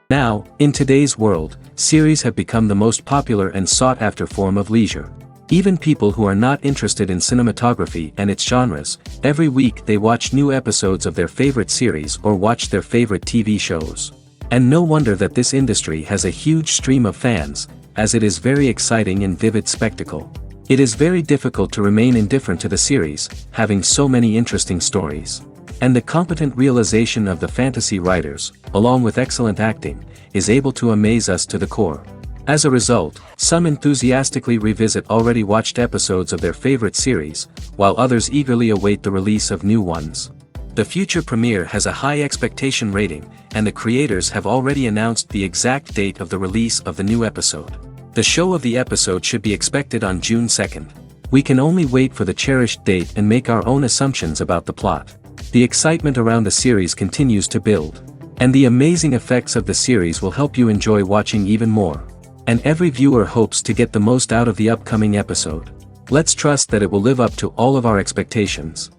Now, in today's world, series have become the most popular and sought-after form of leisure. Even people who are not interested in cinematography and its genres, every week they watch new episodes of their favorite series or watch their favorite TV shows. And no wonder that this industry has a huge stream of fans, as it is very exciting and vivid spectacle. It is very difficult to remain indifferent to the series, having so many interesting stories. And the competent realization of the fantasy writers, along with excellent acting, is able to amaze us to the core. As a result, some enthusiastically revisit already watched episodes of their favorite series, while others eagerly await the release of new ones. The future premiere has a high expectation rating, and the creators have already announced the exact date of the release of the new episode. The show of the episode should be expected on June 2nd. We can only wait for the cherished date and make our own assumptions about the plot. The excitement around the series continues to build. And the amazing effects of the series will help you enjoy watching even more. And every viewer hopes to get the most out of the upcoming episode. Let's trust that it will live up to all of our expectations.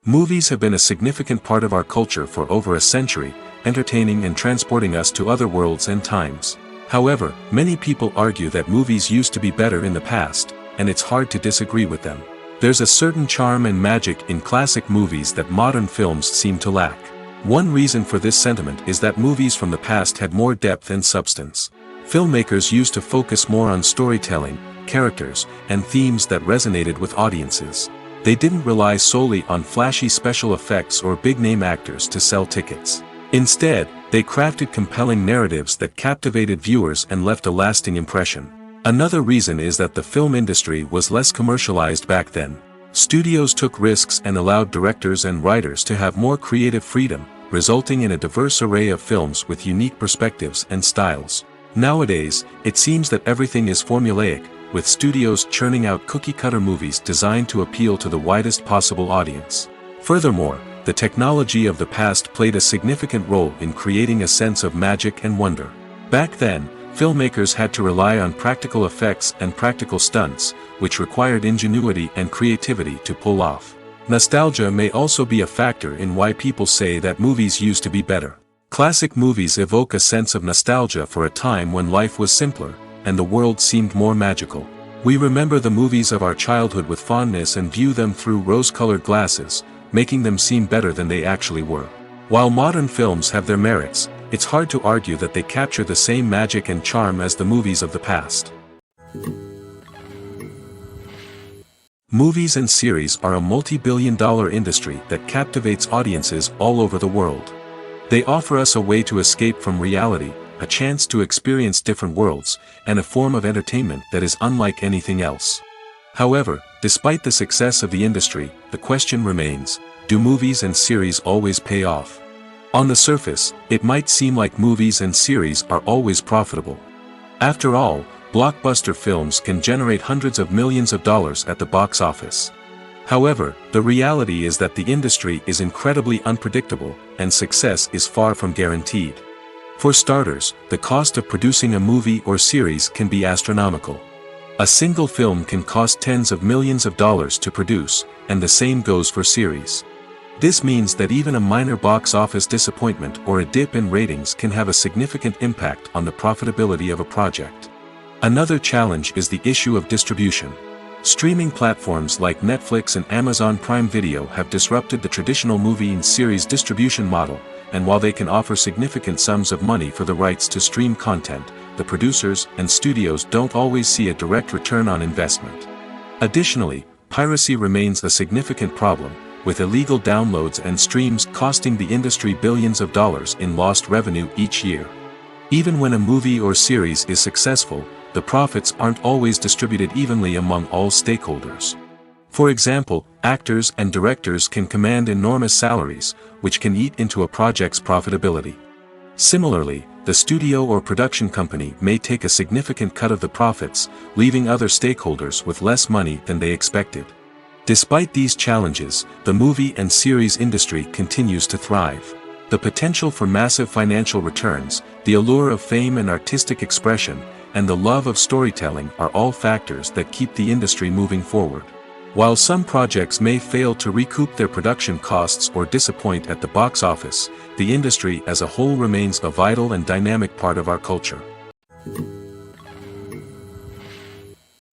Movies have been a significant part of our culture for over a century, entertaining and transporting us to other worlds and times. However, many people argue that movies used to be better in the past, and it's hard to disagree with them. There's a certain charm and magic in classic movies that modern films seem to lack. One reason for this sentiment is that movies from the past had more depth and substance. Filmmakers used to focus more on storytelling, characters, and themes that resonated with audiences. They didn't rely solely on flashy special effects or big-name actors to sell tickets. Instead, they crafted compelling narratives that captivated viewers and left a lasting impression. Another reason is that the film industry was less commercialized back then. Studios took risks and allowed directors and writers to have more creative freedom, resulting in a diverse array of films with unique perspectives and styles. Nowadays, it seems that everything is formulaic, with studios churning out cookie-cutter movies designed to appeal to the widest possible audience. Furthermore, the technology of the past played a significant role in creating a sense of magic and wonder. Back then, filmmakers had to rely on practical effects and practical stunts, which required ingenuity and creativity to pull off. Nostalgia may also be a factor in why people say that movies used to be better. Classic movies evoke a sense of nostalgia for a time when life was simpler, and the world seemed more magical. We remember the movies of our childhood with fondness and view them through rose-colored glasses, making them seem better than they actually were. While modern films have their merits, it's hard to argue that they capture the same magic and charm as the movies of the past. Movies and series are a multi-billion-dollar industry that captivates audiences all over the world. They offer us a way to escape from reality, a chance to experience different worlds, and a form of entertainment that is unlike anything else. However, despite the success of the industry, the question remains, do movies and series always pay off? On the surface, it might seem like movies and series are always profitable. After all, blockbuster films can generate hundreds of millions of dollars at the box office. However, the reality is that the industry is incredibly unpredictable, and success is far from guaranteed. For starters, the cost of producing a movie or series can be astronomical. A single film can cost tens of millions of dollars to produce, and the same goes for series. This means that even a minor box office disappointment or a dip in ratings can have a significant impact on the profitability of a project. Another challenge is the issue of distribution. Streaming platforms like Netflix and Amazon Prime Video have disrupted the traditional movie and series distribution model, and while they can offer significant sums of money for the rights to stream content, the producers and studios don't always see a direct return on investment. Additionally, piracy remains a significant problem, with illegal downloads and streams costing the industry billions of dollars in lost revenue each year. Even when a movie or series is successful, the profits aren't always distributed evenly among all stakeholders. For example, actors and directors can command enormous salaries, which can eat into a project's profitability. Similarly, the studio or production company may take a significant cut of the profits, leaving other stakeholders with less money than they expected. Despite these challenges, the movie and series industry continues to thrive. The potential for massive financial returns, the allure of fame and artistic expression, and the love of storytelling are all factors that keep the industry moving forward. While some projects may fail to recoup their production costs or disappoint at the box office, the industry as a whole remains a vital and dynamic part of our culture.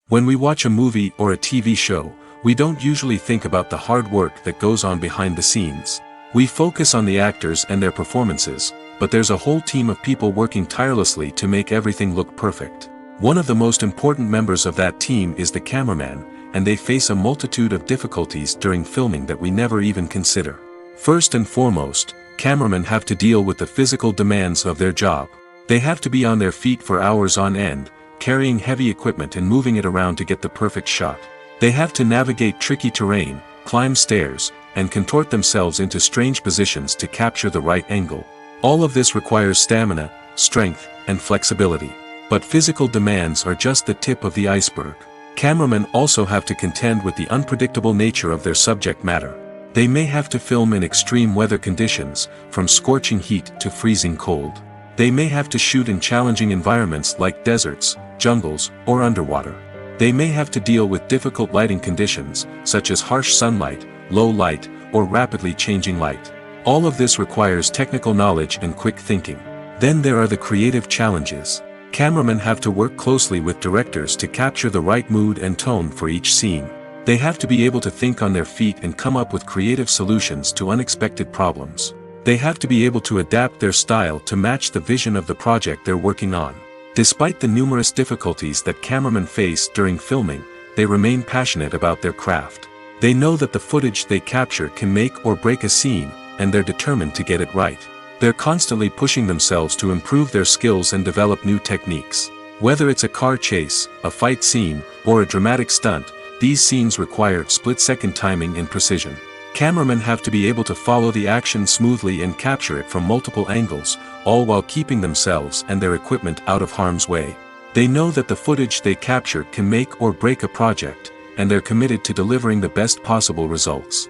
When we watch a movie or a TV show, we don't usually think about the hard work that goes on behind the scenes. We focus on the actors and their performances, but there's a whole team of people working tirelessly to make everything look perfect. One of the most important members of that team is the cameraman, and they face a multitude of difficulties during filming that we never even consider. First and foremost, cameramen have to deal with the physical demands of their job. They have to be on their feet for hours on end, carrying heavy equipment and moving it around to get the perfect shot. They have to navigate tricky terrain, climb stairs, and contort themselves into strange positions to capture the right angle. All of this requires stamina, strength, and flexibility. But physical demands are just the tip of the iceberg. Cameramen also have to contend with the unpredictable nature of their subject matter. They may have to film in extreme weather conditions, from scorching heat to freezing cold. They may have to shoot in challenging environments like deserts, jungles, or underwater. They may have to deal with difficult lighting conditions, such as harsh sunlight, low light, or rapidly changing light. All of this requires technical knowledge and quick thinking. Then there are the creative challenges. Cameramen have to work closely with directors to capture the right mood and tone for each scene. They have to be able to think on their feet and come up with creative solutions to unexpected problems. They have to be able to adapt their style to match the vision of the project they're working on. Despite the numerous difficulties that cameramen face during filming, they remain passionate about their craft. They know that the footage they capture can make or break a scene, and they're determined to get it right. They're constantly pushing themselves to improve their skills and develop new techniques. Whether it's a car chase, a fight scene, or a dramatic stunt, these scenes require split-second timing and precision. Cameramen have to be able to follow the action smoothly and capture it from multiple angles, all while keeping themselves and their equipment out of harm's way. They know that the footage they capture can make or break a project, and they're committed to delivering the best possible results.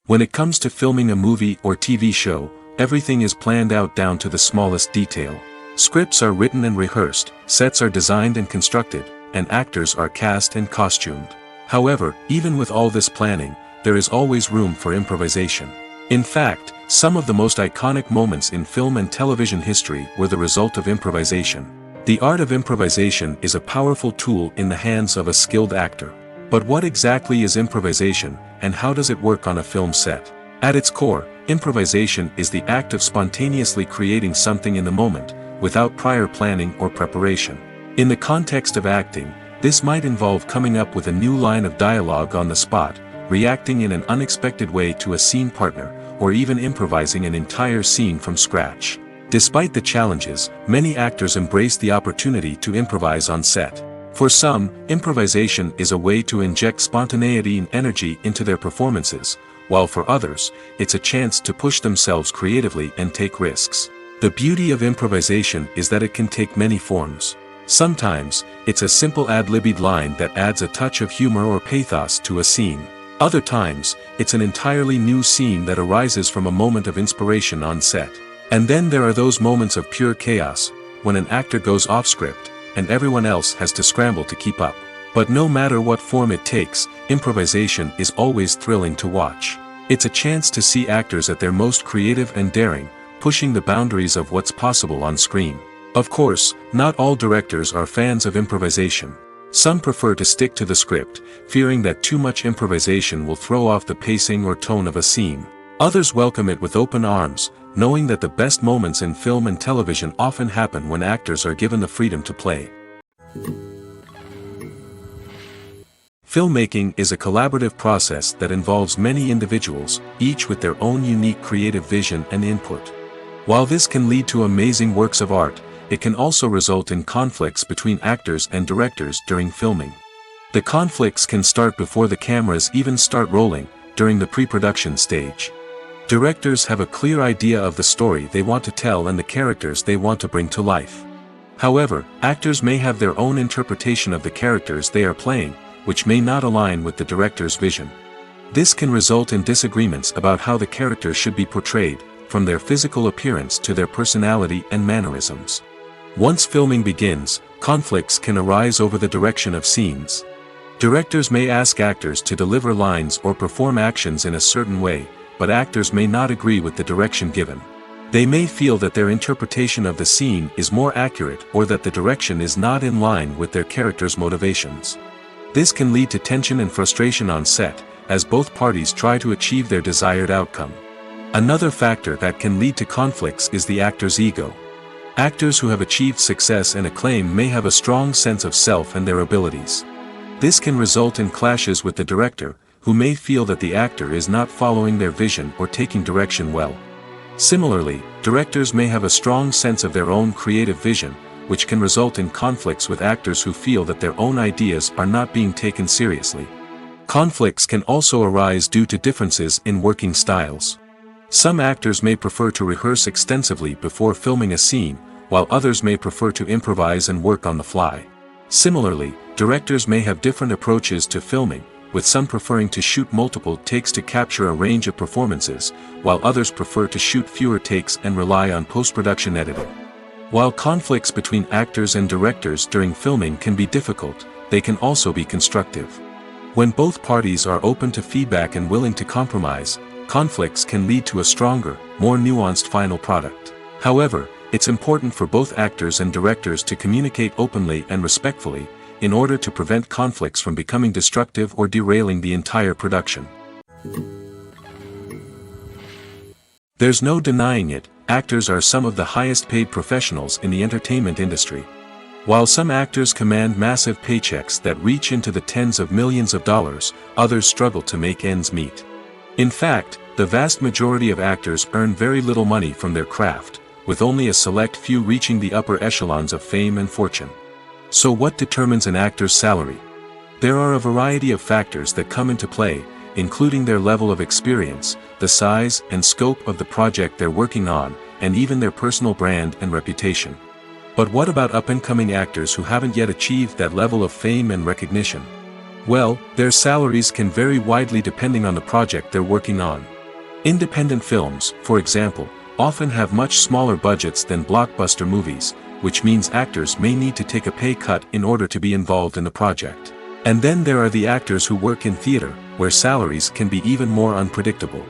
When it comes to filming a movie or TV show, everything is planned out down to the smallest detail. Scripts are written and rehearsed, sets are designed and constructed, and actors are cast and costumed. However, even with all this planning, there is always room for improvisation. In fact, some of the most iconic moments in film and television history were the result of improvisation. The art of improvisation is a powerful tool in the hands of a skilled actor. But what exactly is improvisation, and how does it work on a film set? At its core, improvisation is the act of spontaneously creating something in the moment, without prior planning or preparation. In the context of acting, this might involve coming up with a new line of dialogue on the spot, reacting in an unexpected way to a scene partner, or even improvising an entire scene from scratch. Despite the challenges, many actors embrace the opportunity to improvise on set. For some, improvisation is a way to inject spontaneity and energy into their performances, while for others, it's a chance to push themselves creatively and take risks. The beauty of improvisation is that it can take many forms. Sometimes, it's a simple ad-libbed line that adds a touch of humor or pathos to a scene. Other times, it's an entirely new scene that arises from a moment of inspiration on set. And then there are those moments of pure chaos, when an actor goes off script, and everyone else has to scramble to keep up. But no matter what form it takes, improvisation is always thrilling to watch. It's a chance to see actors at their most creative and daring, pushing the boundaries of what's possible on screen. Of course, not all directors are fans of improvisation. Some prefer to stick to the script, fearing that too much improvisation will throw off the pacing or tone of a scene. Others welcome it with open arms, knowing that the best moments in film and television often happen when actors are given the freedom to play. Filmmaking is a collaborative process that involves many individuals, each with their own unique creative vision and input. While this can lead to amazing works of art, it can also result in conflicts between actors and directors during filming. The conflicts can start before the cameras even start rolling, during the pre-production stage. Directors have a clear idea of the story they want to tell and the characters they want to bring to life. However, actors may have their own interpretation of the characters they are playing, which may not align with the director's vision. This can result in disagreements about how the characters should be portrayed, from their physical appearance to their personality and mannerisms. Once filming begins, conflicts can arise over the direction of scenes. Directors may ask actors to deliver lines or perform actions in a certain way, but actors may not agree with the direction given. They may feel that their interpretation of the scene is more accurate or that the direction is not in line with their character's motivations. This can lead to tension and frustration on set, as both parties try to achieve their desired outcome. Another factor that can lead to conflicts is the actor's ego. Actors who have achieved success and acclaim may have a strong sense of self and their abilities. This can result in clashes with the director, who may feel that the actor is not following their vision or taking direction well. Similarly, directors may have a strong sense of their own creative vision, which can result in conflicts with actors who feel that their own ideas are not being taken seriously. Conflicts can also arise due to differences in working styles. Some actors may prefer to rehearse extensively before filming a scene, while others may prefer to improvise and work on the fly. Similarly, directors may have different approaches to filming, with some preferring to shoot multiple takes to capture a range of performances, while others prefer to shoot fewer takes and rely on post-production editing. While conflicts between actors and directors during filming can be difficult, they can also be constructive. When both parties are open to feedback and willing to compromise, conflicts can lead to a stronger, more nuanced final product. However, it's important for both actors and directors to communicate openly and respectfully, in order to prevent conflicts from becoming destructive or derailing the entire production. There's no denying it, actors are some of the highest paid professionals in the entertainment industry. While some actors command massive paychecks that reach into the tens of millions of dollars, others struggle to make ends meet. In fact, the vast majority of actors earn very little money from their craft, with only a select few reaching the upper echelons of fame and fortune. So what determines an actor's salary? There are a variety of factors that come into play, including their level of experience, the size and scope of the project they're working on, and even their personal brand and reputation. But what about up-and-coming actors who haven't yet achieved that level of fame and recognition? Well, their salaries can vary widely depending on the project they're working on. Independent films, for example, often have much smaller budgets than blockbuster movies, which means actors may need to take a pay cut in order to be involved in the project. And then there are the actors who work in theater, where salaries can be even more unpredictable.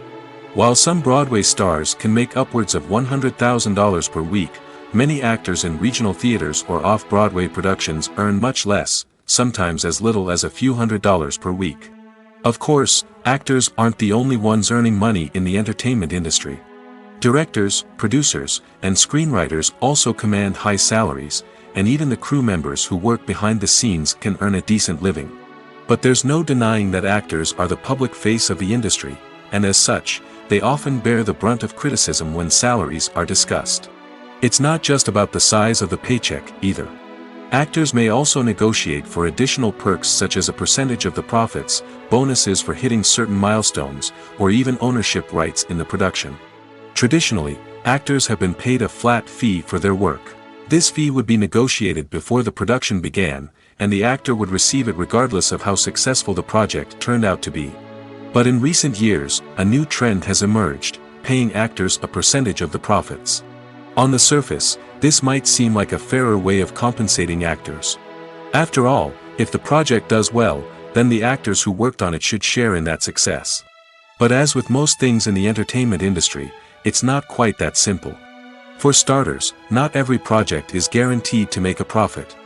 While some Broadway stars can make upwards of $100,000 per week, many actors in regional theaters or off-Broadway productions earn much less, sometimes as little as a few $100s per week. Of course, actors aren't the only ones earning money in the entertainment industry. Directors, producers, and screenwriters also command high salaries, and even the crew members who work behind the scenes can earn a decent living. But there's no denying that actors are the public face of the industry, and as such, they often bear the brunt of criticism when salaries are discussed. It's not just about the size of the paycheck, either. Actors may also negotiate for additional perks such as a percentage of the profits, bonuses for hitting certain milestones, or even ownership rights in the production. Traditionally, actors have been paid a flat fee for their work. This fee would be negotiated before the production began, and the actor would receive it regardless of how successful the project turned out to be. But in recent years, a new trend has emerged, paying actors a percentage of the profits. On the surface, this might seem like a fairer way of compensating actors. After all, if the project does well, then the actors who worked on it should share in that success. But as with most things in the entertainment industry, it's not quite that simple. For starters, not every project is guaranteed to make a profit.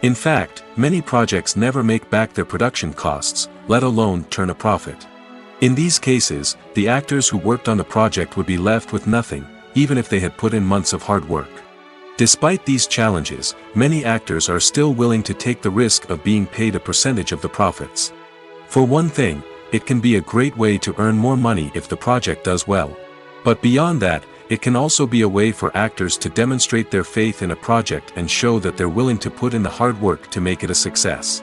In fact, many projects never make back their production costs, let alone turn a profit. In these cases, the actors who worked on the project would be left with nothing, even if they had put in months of hard work. Despite these challenges, many actors are still willing to take the risk of being paid a percentage of the profits. For one thing, it can be a great way to earn more money if the project does well. But beyond that, it can also be a way for actors to demonstrate their faith in a project and show that they're willing to put in the hard work to make it a success.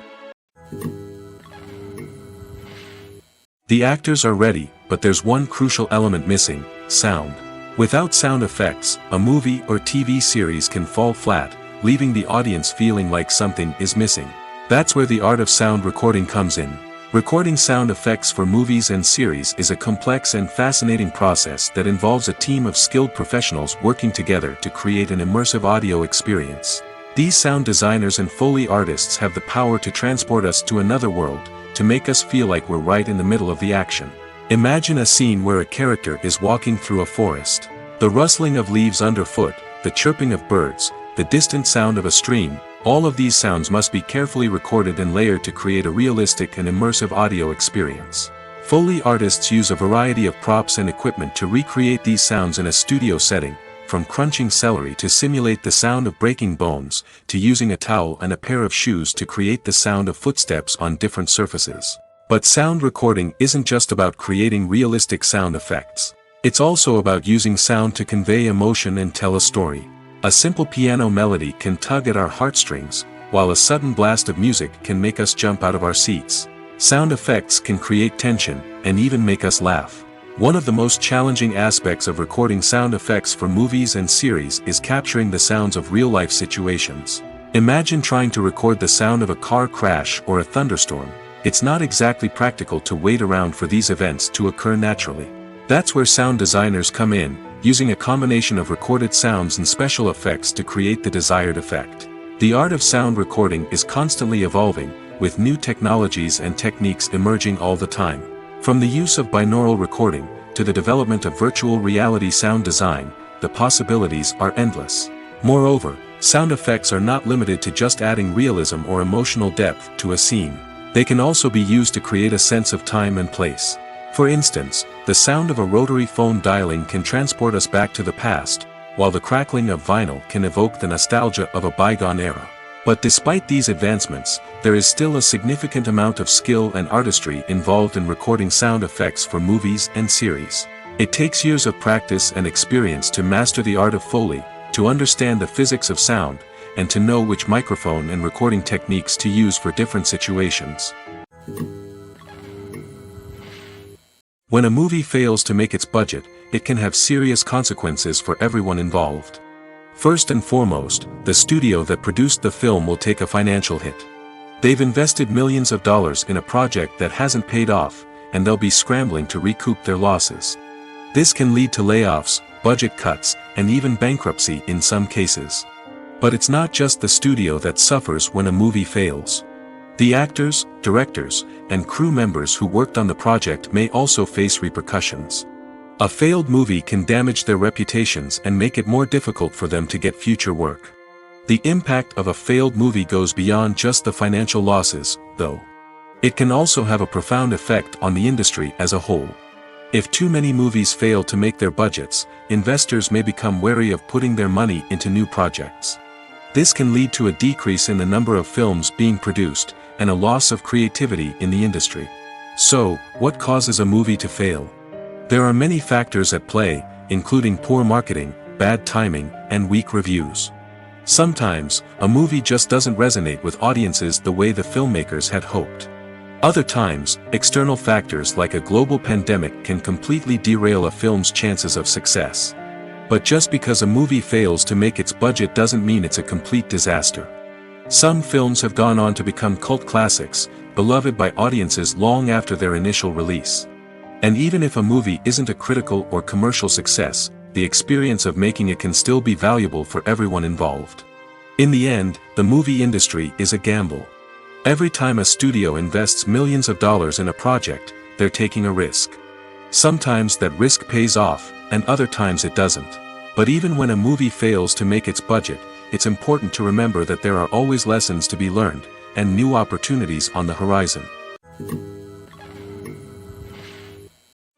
The actors are ready, but there's one crucial element missing: sound. Without sound effects, a movie or TV series can fall flat, leaving the audience feeling like something is missing. That's where the art of sound recording comes in. Recording sound effects for movies and series is a complex and fascinating process that involves a team of skilled professionals working together to create an immersive audio experience. These sound designers and Foley artists have the power to transport us to another world, to make us feel like we're right in the middle of the action. Imagine a scene where a character is walking through a forest. The rustling of leaves underfoot, the chirping of birds, the distant sound of a stream, all of these sounds must be carefully recorded and layered to create a realistic and immersive audio experience. Foley artists use a variety of props and equipment to recreate these sounds in a studio setting, from crunching celery to simulate the sound of breaking bones, to using a towel and a pair of shoes to create the sound of footsteps on different surfaces. But sound recording isn't just about creating realistic sound effects. It's also about using sound to convey emotion and tell a story. A simple piano melody can tug at our heartstrings, while a sudden blast of music can make us jump out of our seats. Sound effects can create tension, and even make us laugh. One of the most challenging aspects of recording sound effects for movies and series is capturing the sounds of real-life situations. Imagine trying to record the sound of a car crash or a thunderstorm. It's not exactly practical to wait around for these events to occur naturally. That's where sound designers come in, using a combination of recorded sounds and special effects to create the desired effect. The art of sound recording is constantly evolving, with new technologies and techniques emerging all the time. From the use of binaural recording, to the development of virtual reality sound design, the possibilities are endless. Moreover, sound effects are not limited to just adding realism or emotional depth to a scene. They can also be used to create a sense of time and place. For instance, the sound of a rotary phone dialing can transport us back to the past, while the crackling of vinyl can evoke the nostalgia of a bygone era. But despite these advancements, there is still a significant amount of skill and artistry involved in recording sound effects for movies and series. It takes years of practice and experience to master the art of Foley, to understand the physics of sound, and to know which microphone and recording techniques to use for different situations. When a movie fails to make its budget, it can have serious consequences for everyone involved. First and foremost, the studio that produced the film will take a financial hit. They've invested millions of dollars in a project that hasn't paid off, and they'll be scrambling to recoup their losses. This can lead to layoffs, budget cuts, and even bankruptcy in some cases. But it's not just the studio that suffers when a movie fails. The actors, directors, and crew members who worked on the project may also face repercussions. A failed movie can damage their reputations and make it more difficult for them to get future work. The impact of a failed movie goes beyond just the financial losses, though. It can also have a profound effect on the industry as a whole. If too many movies fail to make their budgets, investors may become wary of putting their money into new projects. This can lead to a decrease in the number of films being produced, and a loss of creativity in the industry. So, what causes a movie to fail? There are many factors at play, including poor marketing, bad timing, and weak reviews. Sometimes, a movie just doesn't resonate with audiences the way the filmmakers had hoped. Other times, external factors like a global pandemic can completely derail a film's chances of success. But just because a movie fails to make its budget doesn't mean it's a complete disaster. Some films have gone on to become cult classics, beloved by audiences long after their initial release. And even if a movie isn't a critical or commercial success, the experience of making it can still be valuable for everyone involved. In the end, the movie industry is a gamble. Every time a studio invests millions of dollars in a project, they're taking a risk. Sometimes that risk pays off, and other times it doesn't. But even when a movie fails to make its budget, it's important to remember that there are always lessons to be learned, and new opportunities on the horizon.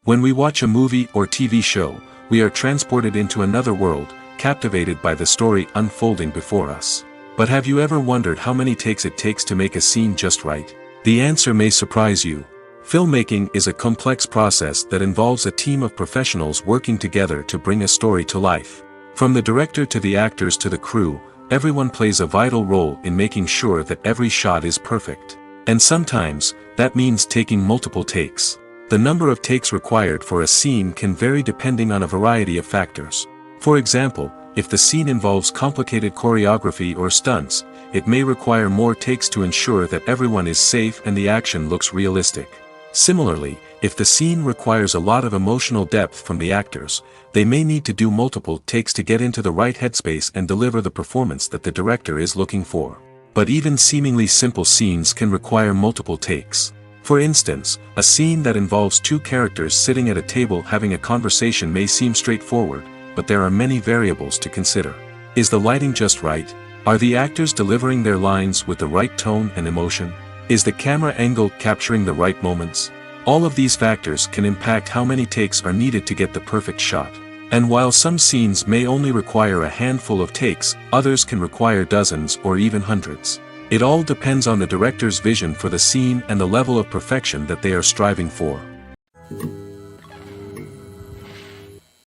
When we watch a movie or TV show, we are transported into another world, captivated by the story unfolding before us. But have you ever wondered how many takes it takes to make a scene just right? The answer may surprise you. Filmmaking is a complex process that involves a team of professionals working together to bring a story to life. From the director to the actors to the crew, everyone plays a vital role in making sure that every shot is perfect. And sometimes, that means taking multiple takes. The number of takes required for a scene can vary depending on a variety of factors. For example, if the scene involves complicated choreography or stunts, it may require more takes to ensure that everyone is safe and the action looks realistic. Similarly, If the scene requires a lot of emotional depth from the actors, they may need to do multiple takes to get into the right headspace and deliver the performance that the director is looking for. But even seemingly simple scenes can require multiple takes. For instance, a scene that involves two characters sitting at a table having a conversation may seem straightforward, but there are many variables to consider. Is the lighting just right? Are the actors delivering their lines with the right tone and emotion? Is the camera angle capturing the right moments? All of these factors can impact how many takes are needed to get the perfect shot. And while some scenes may only require a handful of takes, others can require dozens or even hundreds. It all depends on the director's vision for the scene and the level of perfection that they are striving for.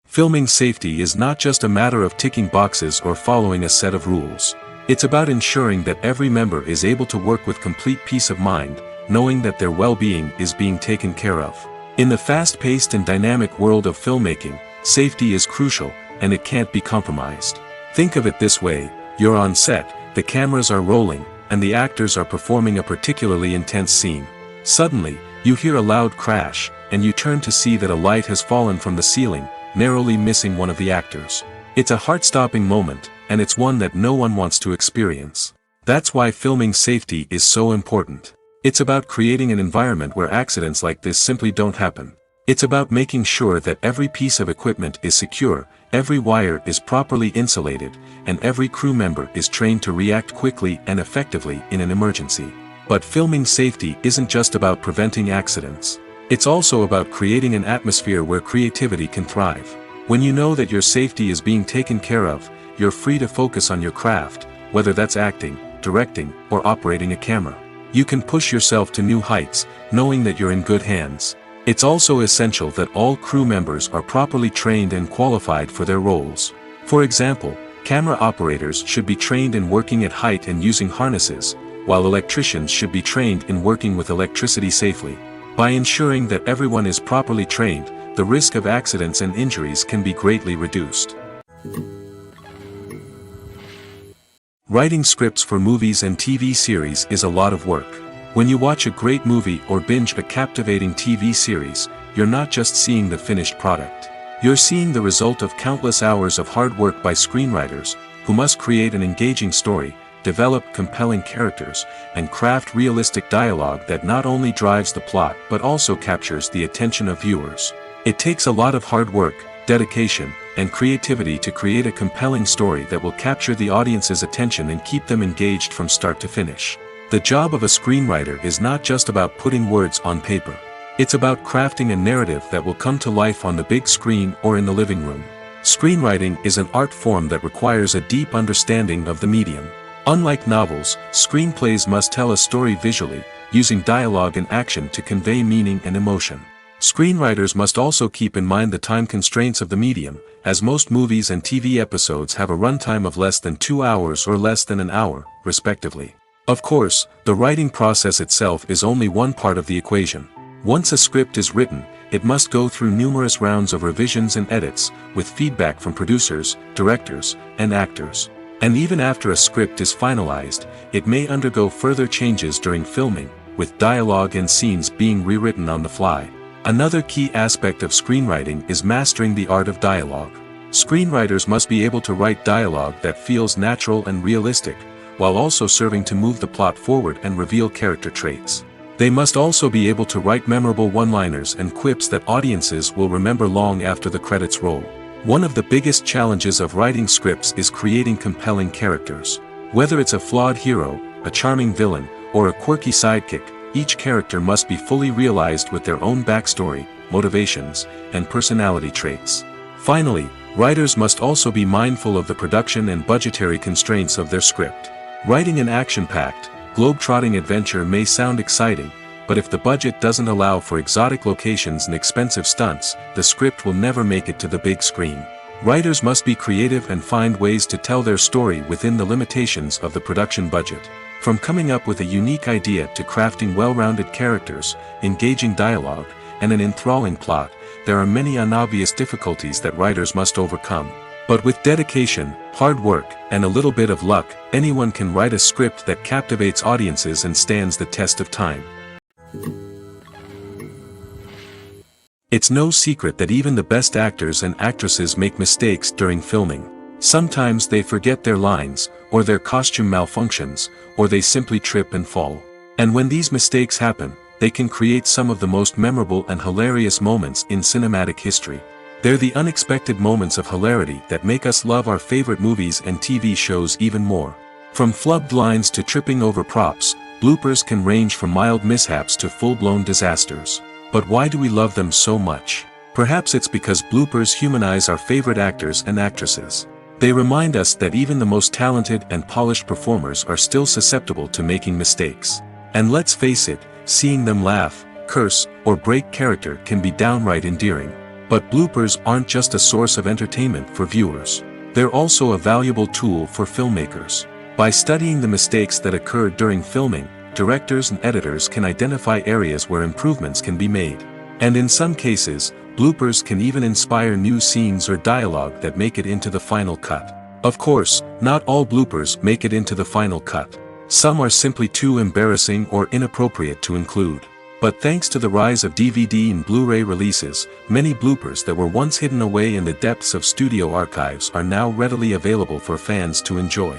Filming safety is not just a matter of ticking boxes or following a set of rules. It's about ensuring that every member is able to work with complete peace of mind, knowing that their well-being is being taken care of. In the fast-paced and dynamic world of filmmaking, safety is crucial, and it can't be compromised. Think of it this way: you're on set, the cameras are rolling, and the actors are performing a particularly intense scene. Suddenly, you hear a loud crash, and you turn to see that a light has fallen from the ceiling, narrowly missing one of the actors. It's a heart-stopping moment, and it's one that no one wants to experience. That's why filming safety is so important. It's about creating an environment where accidents like this simply don't happen. It's about making sure that every piece of equipment is secure, every wire is properly insulated, and every crew member is trained to react quickly and effectively in an emergency. But filming safety isn't just about preventing accidents. It's also about creating an atmosphere where creativity can thrive. When you know that your safety is being taken care of, you're free to focus on your craft, whether that's acting, directing, or operating a camera. You can push yourself to new heights, knowing that you're in good hands. It's also essential that all crew members are properly trained and qualified for their roles. For example, camera operators should be trained in working at height and using harnesses, while electricians should be trained in working with electricity safely. By ensuring that everyone is properly trained, the risk of accidents and injuries can be greatly reduced. Writing scripts for movies and TV series is a lot of work. When you watch a great movie or binge a captivating TV series, you're not just seeing the finished product. You're seeing the result of countless hours of hard work by screenwriters, who must create an engaging story, develop compelling characters, and craft realistic dialogue that not only drives the plot but also captures the attention of viewers. It takes a lot of hard work, dedication, and creativity to create a compelling story that will capture the audience's attention and keep them engaged from start to finish. The job of a screenwriter is not just about putting words on paper. It's about crafting a narrative that will come to life on the big screen or in the living room. Screenwriting is an art form that requires a deep understanding of the medium. Unlike novels, screenplays must tell a story visually, using dialogue and action to convey meaning and emotion. Screenwriters must also keep in mind the time constraints of the medium, as most movies and TV episodes have a runtime of less than 2 hours or less than an hour, respectively. Of course, the writing process itself is only one part of the equation. Once a script is written, it must go through numerous rounds of revisions and edits, with feedback from producers, directors, and actors. And even after a script is finalized, it may undergo further changes during filming, with dialogue and scenes being rewritten on the fly. Another key aspect of screenwriting is mastering the art of dialogue. Screenwriters must be able to write dialogue that feels natural and realistic, while also serving to move the plot forward and reveal character traits. They must also be able to write memorable one-liners and quips that audiences will remember long after the credits roll. One of the biggest challenges of writing scripts is creating compelling characters. Whether it's a flawed hero, a charming villain, or a quirky sidekick, each character must be fully realized with their own backstory, motivations, and personality traits. Finally, writers must also be mindful of the production and budgetary constraints of their script. Writing an action-packed, globe-trotting adventure may sound exciting, but if the budget doesn't allow for exotic locations and expensive stunts, the script will never make it to the big screen. Writers must be creative and find ways to tell their story within the limitations of the production budget. From coming up with a unique idea to crafting well-rounded characters, engaging dialogue, and an enthralling plot, there are many unobvious difficulties that writers must overcome. But with dedication, hard work, and a little bit of luck, anyone can write a script that captivates audiences and stands the test of time. It's no secret that even the best actors and actresses make mistakes during filming. Sometimes they forget their lines, or their costume malfunctions, or they simply trip and fall. And when these mistakes happen, they can create some of the most memorable and hilarious moments in cinematic history. They're the unexpected moments of hilarity that make us love our favorite movies and TV shows even more. From flubbed lines to tripping over props, bloopers can range from mild mishaps to full-blown disasters. But why do we love them so much? Perhaps it's because bloopers humanize our favorite actors and actresses. They remind us that even the most talented and polished performers are still susceptible to making mistakes. And let's face it, seeing them laugh, curse, or break character can be downright endearing. But bloopers aren't just a source of entertainment for viewers. They're also a valuable tool for filmmakers. By studying the mistakes that occurred during filming, directors and editors can identify areas where improvements can be made. And in some cases, bloopers can even inspire new scenes or dialogue that make it into the final cut. Of course, not all bloopers make it into the final cut. Some are simply too embarrassing or inappropriate to include. But thanks to the rise of DVD and Blu-ray releases, many bloopers that were once hidden away in the depths of studio archives are now readily available for fans to enjoy.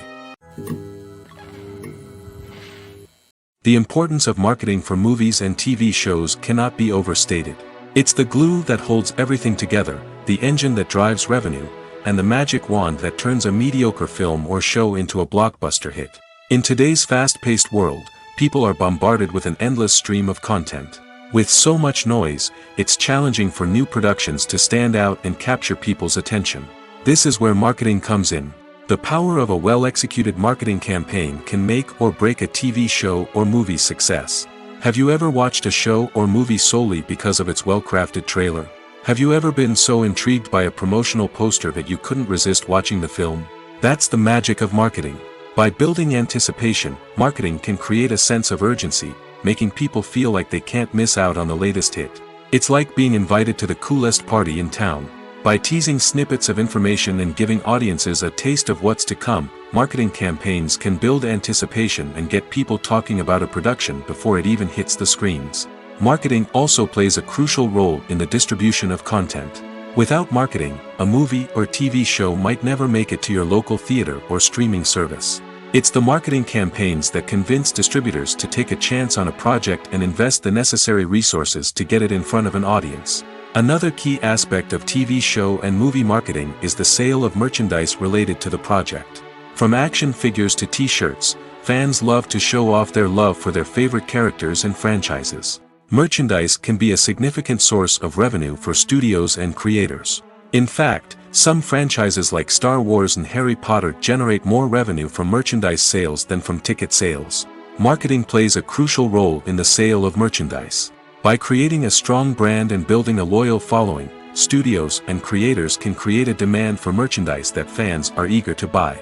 The importance of marketing for movies and TV shows cannot be overstated. It's the glue that holds everything together, the engine that drives revenue, and the magic wand that turns a mediocre film or show into a blockbuster hit. In today's fast-paced world, people are bombarded with an endless stream of content. With so much noise, it's challenging for new productions to stand out and capture people's attention. This is where marketing comes in. The power of a well-executed marketing campaign can make or break a TV show or movie's success. Have you ever watched a show or movie solely because of its well-crafted trailer? Have you ever been so intrigued by a promotional poster that you couldn't resist watching the film? That's the magic of marketing. By building anticipation, marketing can create a sense of urgency, making people feel like they can't miss out on the latest hit. It's like being invited to the coolest party in town. By teasing snippets of information and giving audiences a taste of what's to come, marketing campaigns can build anticipation and get people talking about a production before it even hits the screens. Marketing also plays a crucial role in the distribution of content. Without marketing, a movie or TV show might never make it to your local theater or streaming service. It's the marketing campaigns that convince distributors to take a chance on a project and invest the necessary resources to get it in front of an audience. Another key aspect of TV show and movie marketing is the sale of merchandise related to the project. From action figures to t-shirts, fans love to show off their love for their favorite characters and franchises. Merchandise can be a significant source of revenue for studios and creators. In fact, some franchises like Star Wars and Harry Potter generate more revenue from merchandise sales than from ticket sales. Marketing plays a crucial role in the sale of merchandise. By creating a strong brand and building a loyal following, studios and creators can create a demand for merchandise that fans are eager to buy.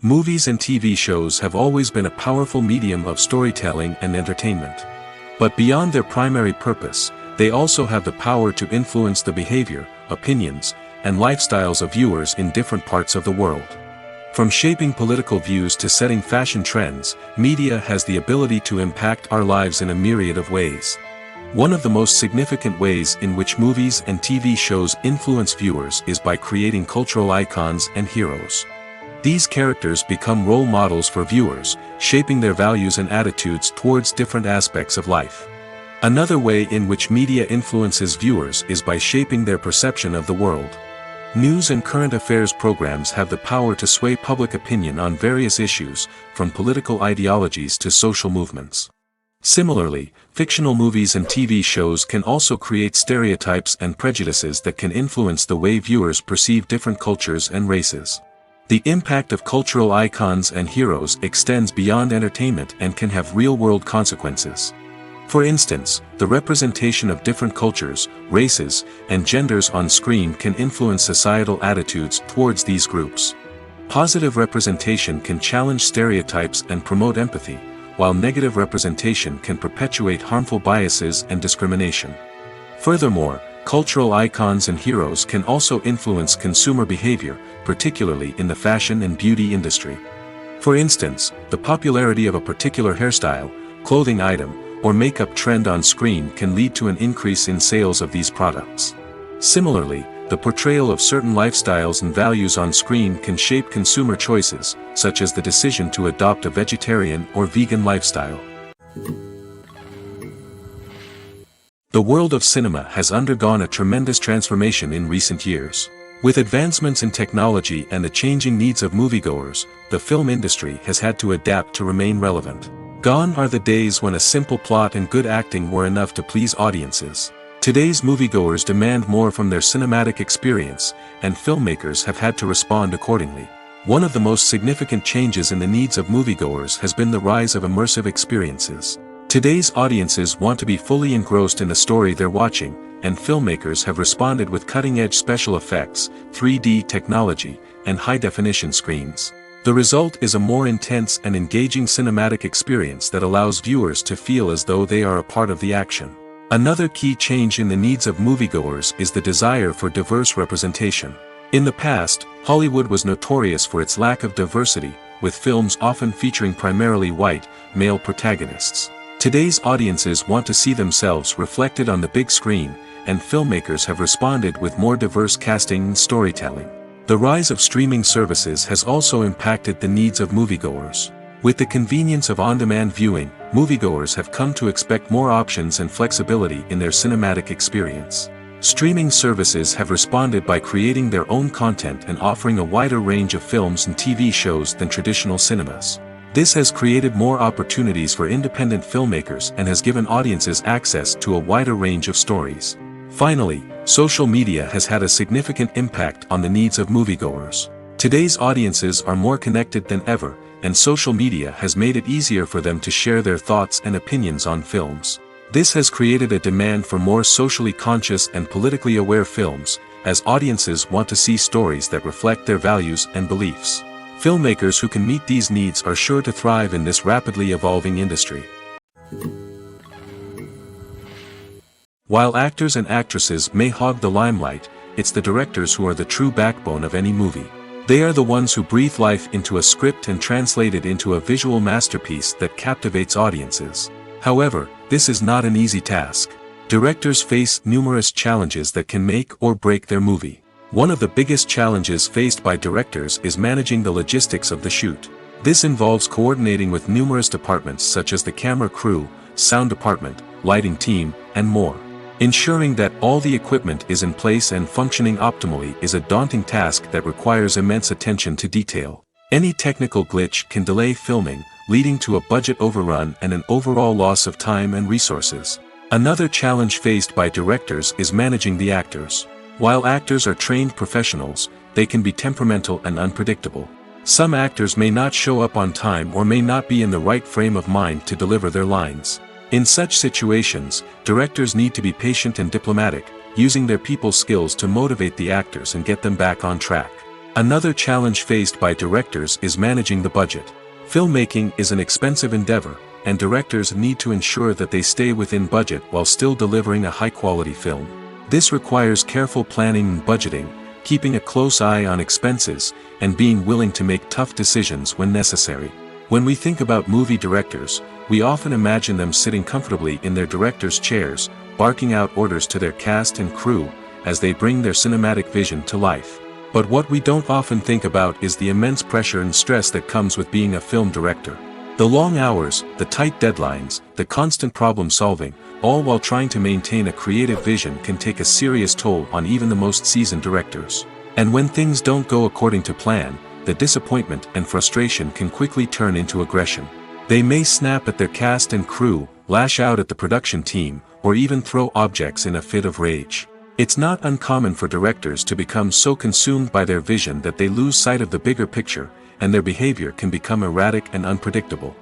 Movies and TV shows have always been a powerful medium of storytelling and entertainment. But beyond their primary purpose, they also have the power to influence the behavior, opinions, and lifestyles of viewers in different parts of the world. From shaping political views to setting fashion trends, media has the ability to impact our lives in a myriad of ways. One of the most significant ways in which movies and TV shows influence viewers is by creating cultural icons and heroes. These characters become role models for viewers, shaping their values and attitudes towards different aspects of life. Another way in which media influences viewers is by shaping their perception of the world. News and current affairs programs have the power to sway public opinion on various issues, from political ideologies to social movements. Similarly, fictional movies and TV shows can also create stereotypes and prejudices that can influence the way viewers perceive different cultures and races. The impact of cultural icons and heroes extends beyond entertainment and can have real-world consequences. For instance, the representation of different cultures, races, and genders on screen can influence societal attitudes towards these groups. Positive representation can challenge stereotypes and promote empathy, while negative representation can perpetuate harmful biases and discrimination. Furthermore, cultural icons and heroes can also influence consumer behavior, particularly in the fashion and beauty industry. For instance, the popularity of a particular hairstyle, clothing item, or makeup trend on screen can lead to an increase in sales of these products. Similarly, the portrayal of certain lifestyles and values on screen can shape consumer choices, such as the decision to adopt a vegetarian or vegan lifestyle. The world of cinema has undergone a tremendous transformation in recent years. With advancements in technology and the changing needs of moviegoers, the film industry has had to adapt to remain relevant. Gone are the days when a simple plot and good acting were enough to please audiences. Today's moviegoers demand more from their cinematic experience, and filmmakers have had to respond accordingly. One of the most significant changes in the needs of moviegoers has been the rise of immersive experiences. Today's audiences want to be fully engrossed in the story they're watching, and filmmakers have responded with cutting-edge special effects, 3D technology, and high-definition screens. The result is a more intense and engaging cinematic experience that allows viewers to feel as though they are a part of the action. Another key change in the needs of moviegoers is the desire for diverse representation. In the past, Hollywood was notorious for its lack of diversity, with films often featuring primarily white, male protagonists. Today's audiences want to see themselves reflected on the big screen, and filmmakers have responded with more diverse casting and storytelling. The rise of streaming services has also impacted the needs of moviegoers. With the convenience of on-demand viewing, moviegoers have come to expect more options and flexibility in their cinematic experience. Streaming services have responded by creating their own content and offering a wider range of films and TV shows than traditional cinemas. This has created more opportunities for independent filmmakers and has given audiences access to a wider range of stories. Finally, social media has had a significant impact on the needs of moviegoers. Today's audiences are more connected than ever, and social media has made it easier for them to share their thoughts and opinions on films. This has created a demand for more socially conscious and politically aware films, as audiences want to see stories that reflect their values and beliefs. Filmmakers who can meet these needs are sure to thrive in this rapidly evolving industry. While actors and actresses may hog the limelight, it's the directors who are the true backbone of any movie. They are the ones who breathe life into a script and translate it into a visual masterpiece that captivates audiences. However, this is not an easy task. Directors face numerous challenges that can make or break their movie. One of the biggest challenges faced by directors is managing the logistics of the shoot. This involves coordinating with numerous departments such as the camera crew, sound department, lighting team, and more. Ensuring that all the equipment is in place and functioning optimally is a daunting task that requires immense attention to detail. Any technical glitch can delay filming, leading to a budget overrun and an overall loss of time and resources. Another challenge faced by directors is managing the actors. While actors are trained professionals, they can be temperamental and unpredictable. Some actors may not show up on time or may not be in the right frame of mind to deliver their lines. In such situations, directors need to be patient and diplomatic, using their people skills to motivate the actors and get them back on track. Another challenge faced by directors is managing the budget. Filmmaking is an expensive endeavor, and directors need to ensure that they stay within budget while still delivering a high-quality film. This requires careful planning and budgeting, keeping a close eye on expenses, and being willing to make tough decisions when necessary. When we think about movie directors, we often imagine them sitting comfortably in their director's chairs, barking out orders to their cast and crew, as they bring their cinematic vision to life. But what we don't often think about is the immense pressure and stress that comes with being a film director. The long hours, the tight deadlines, the constant problem solving, all while trying to maintain a creative vision can take a serious toll on even the most seasoned directors. And when things don't go according to plan, the disappointment and frustration can quickly turn into aggression. They may snap at their cast and crew, lash out at the production team, or even throw objects in a fit of rage. It's not uncommon for directors to become so consumed by their vision that they lose sight of the bigger picture, and their behavior can become erratic and unpredictable.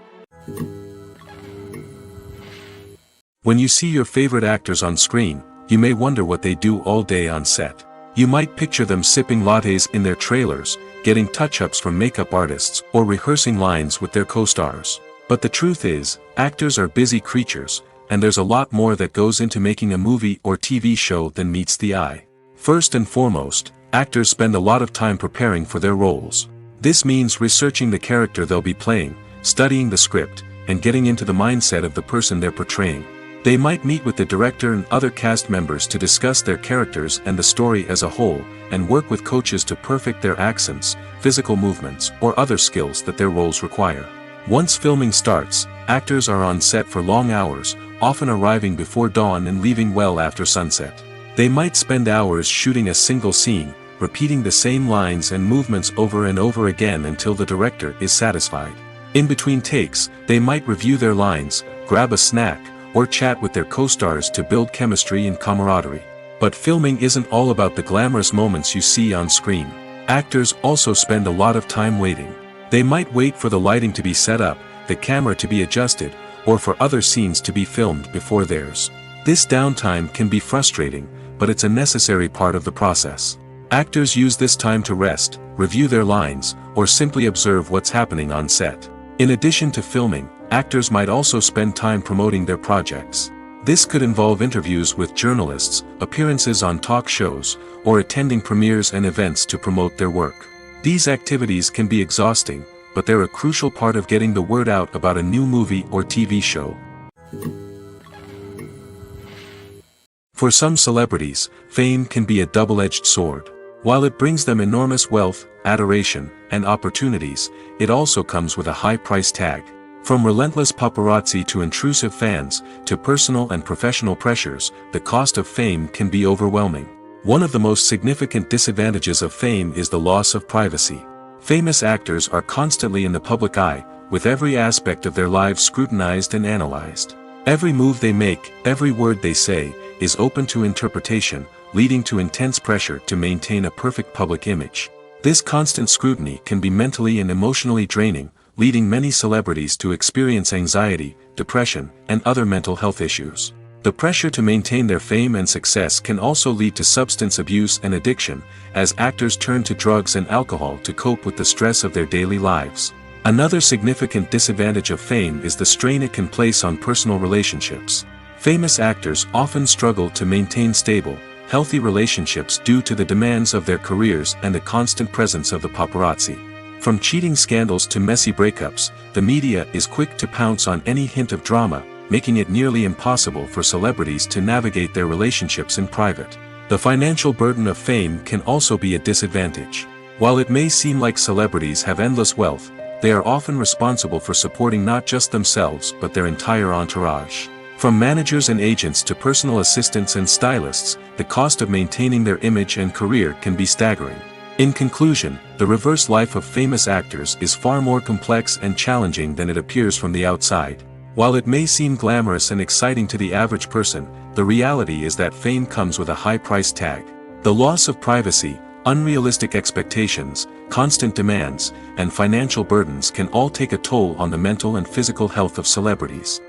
When you see your favorite actors on screen, you may wonder what they do all day on set. You might picture them sipping lattes in their trailers, getting touch-ups from makeup artists, or rehearsing lines with their co-stars. But the truth is, actors are busy creatures, and there's a lot more that goes into making a movie or TV show than meets the eye. First and foremost, actors spend a lot of time preparing for their roles. This means researching the character they'll be playing, studying the script, and getting into the mindset of the person they're portraying. They might meet with the director and other cast members to discuss their characters and the story as a whole, and work with coaches to perfect their accents, physical movements, or other skills that their roles require. Once filming starts, actors are on set for long hours, often arriving before dawn and leaving well after sunset. They might spend hours shooting a single scene, repeating the same lines and movements over and over again until the director is satisfied. In between takes, they might review their lines, grab a snack, or chat with their co-stars to build chemistry and camaraderie. But filming isn't all about the glamorous moments you see on screen. Actors also spend a lot of time waiting. They might wait for the lighting to be set up, the camera to be adjusted, or for other scenes to be filmed before theirs. This downtime can be frustrating, but it's a necessary part of the process. Actors use this time to rest, review their lines, or simply observe what's happening on set. In addition to filming, actors might also spend time promoting their projects. This could involve interviews with journalists, appearances on talk shows, or attending premieres and events to promote their work. These activities can be exhausting, but they're a crucial part of getting the word out about a new movie or TV show. For some celebrities, fame can be a double-edged sword. While it brings them enormous wealth, adoration, and opportunities, it also comes with a high price tag. From relentless paparazzi to intrusive fans, to personal and professional pressures, the cost of fame can be overwhelming. One of the most significant disadvantages of fame is the loss of privacy. Famous actors are constantly in the public eye, with every aspect of their lives scrutinized and analyzed. Every move they make, every word they say, is open to interpretation, leading to intense pressure to maintain a perfect public image. This constant scrutiny can be mentally and emotionally draining, leading many celebrities to experience anxiety, depression, and other mental health issues. The pressure to maintain their fame and success can also lead to substance abuse and addiction, as actors turn to drugs and alcohol to cope with the stress of their daily lives. Another significant disadvantage of fame is the strain it can place on personal relationships. Famous actors often struggle to maintain stable, healthy relationships due to the demands of their careers and the constant presence of the paparazzi. From cheating scandals to messy breakups, the media is quick to pounce on any hint of drama, making it nearly impossible for celebrities to navigate their relationships in private. The financial burden of fame can also be a disadvantage. While it may seem like celebrities have endless wealth, they are often responsible for supporting not just themselves but their entire entourage. From managers and agents to personal assistants and stylists, the cost of maintaining their image and career can be staggering. In conclusion, the reverse life of famous actors is far more complex and challenging than it appears from the outside. While it may seem glamorous and exciting to the average person, the reality is that fame comes with a high price tag. The loss of privacy, unrealistic expectations, constant demands, and financial burdens can all take a toll on the mental and physical health of celebrities.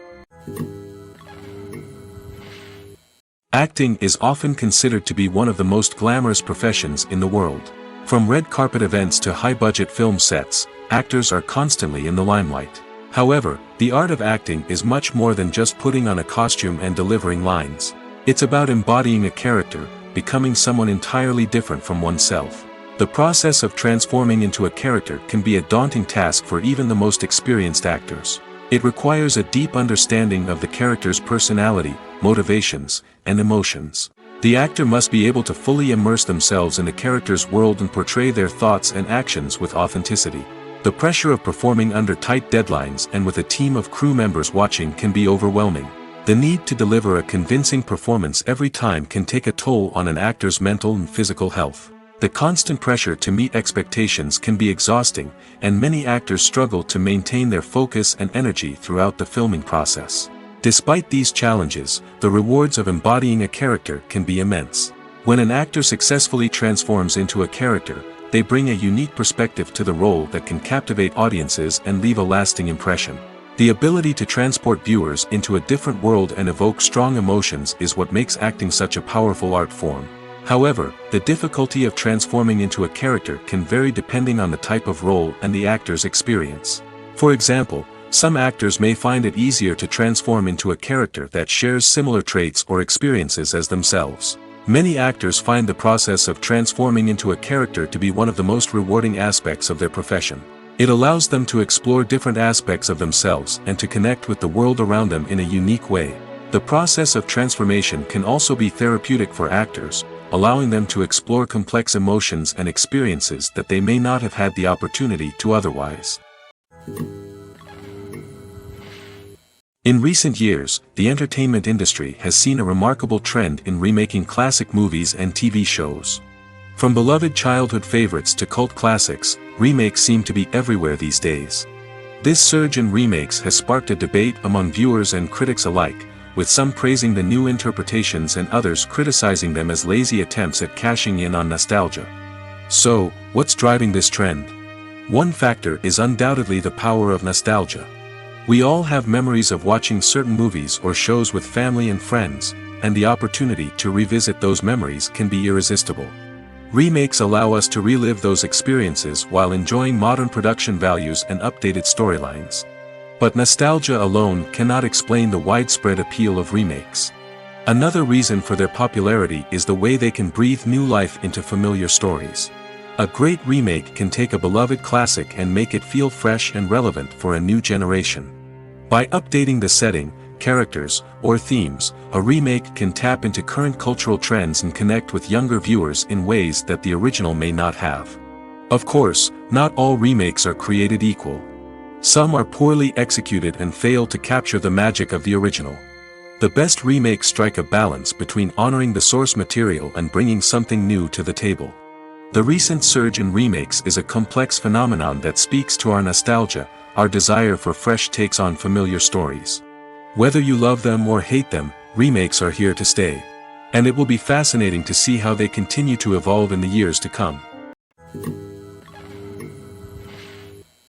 Acting is often considered to be one of the most glamorous professions in the world. From red carpet events to high-budget film sets, actors are constantly in the limelight. However, the art of acting is much more than just putting on a costume and delivering lines. It's about embodying a character, becoming someone entirely different from oneself. The process of transforming into a character can be a daunting task for even the most experienced actors. It requires a deep understanding of the character's personality, motivations, and emotions. The actor must be able to fully immerse themselves in the character's world and portray their thoughts and actions with authenticity. The pressure of performing under tight deadlines and with a team of crew members watching can be overwhelming. The need to deliver a convincing performance every time can take a toll on an actor's mental and physical health. The constant pressure to meet expectations can be exhausting, and many actors struggle to maintain their focus and energy throughout the filming process. Despite these challenges, the rewards of embodying a character can be immense. When an actor successfully transforms into a character, they bring a unique perspective to the role that can captivate audiences and leave a lasting impression. The ability to transport viewers into a different world and evoke strong emotions is what makes acting such a powerful art form. However, the difficulty of transforming into a character can vary depending on the type of role and the actor's experience. For example, some actors may find it easier to transform into a character that shares similar traits or experiences as themselves. Many actors find the process of transforming into a character to be one of the most rewarding aspects of their profession. It allows them to explore different aspects of themselves and to connect with the world around them in a unique way. The process of transformation can also be therapeutic for actors, allowing them to explore complex emotions and experiences that they may not have had the opportunity to otherwise. In recent years, the entertainment industry has seen a remarkable trend in remaking classic movies and TV shows. From beloved childhood favorites to cult classics, remakes seem to be everywhere these days. This surge in remakes has sparked a debate among viewers and critics alike, with some praising the new interpretations and others criticizing them as lazy attempts at cashing in on nostalgia. So, what's driving this trend? One factor is undoubtedly the power of nostalgia. We all have memories of watching certain movies or shows with family and friends, and the opportunity to revisit those memories can be irresistible. Remakes allow us to relive those experiences while enjoying modern production values and updated storylines. But nostalgia alone cannot explain the widespread appeal of remakes. Another reason for their popularity is the way they can breathe new life into familiar stories. A great remake can take a beloved classic and make it feel fresh and relevant for a new generation. By updating the setting, characters, or themes, a remake can tap into current cultural trends and connect with younger viewers in ways that the original may not have. Of course, not all remakes are created equal. Some are poorly executed and fail to capture the magic of the original. The best remakes strike a balance between honoring the source material and bringing something new to the table. The recent surge in remakes is a complex phenomenon that speaks to our nostalgia, our desire for fresh takes on familiar stories. Whether you love them or hate them, remakes are here to stay. And it will be fascinating to see how they continue to evolve in the years to come.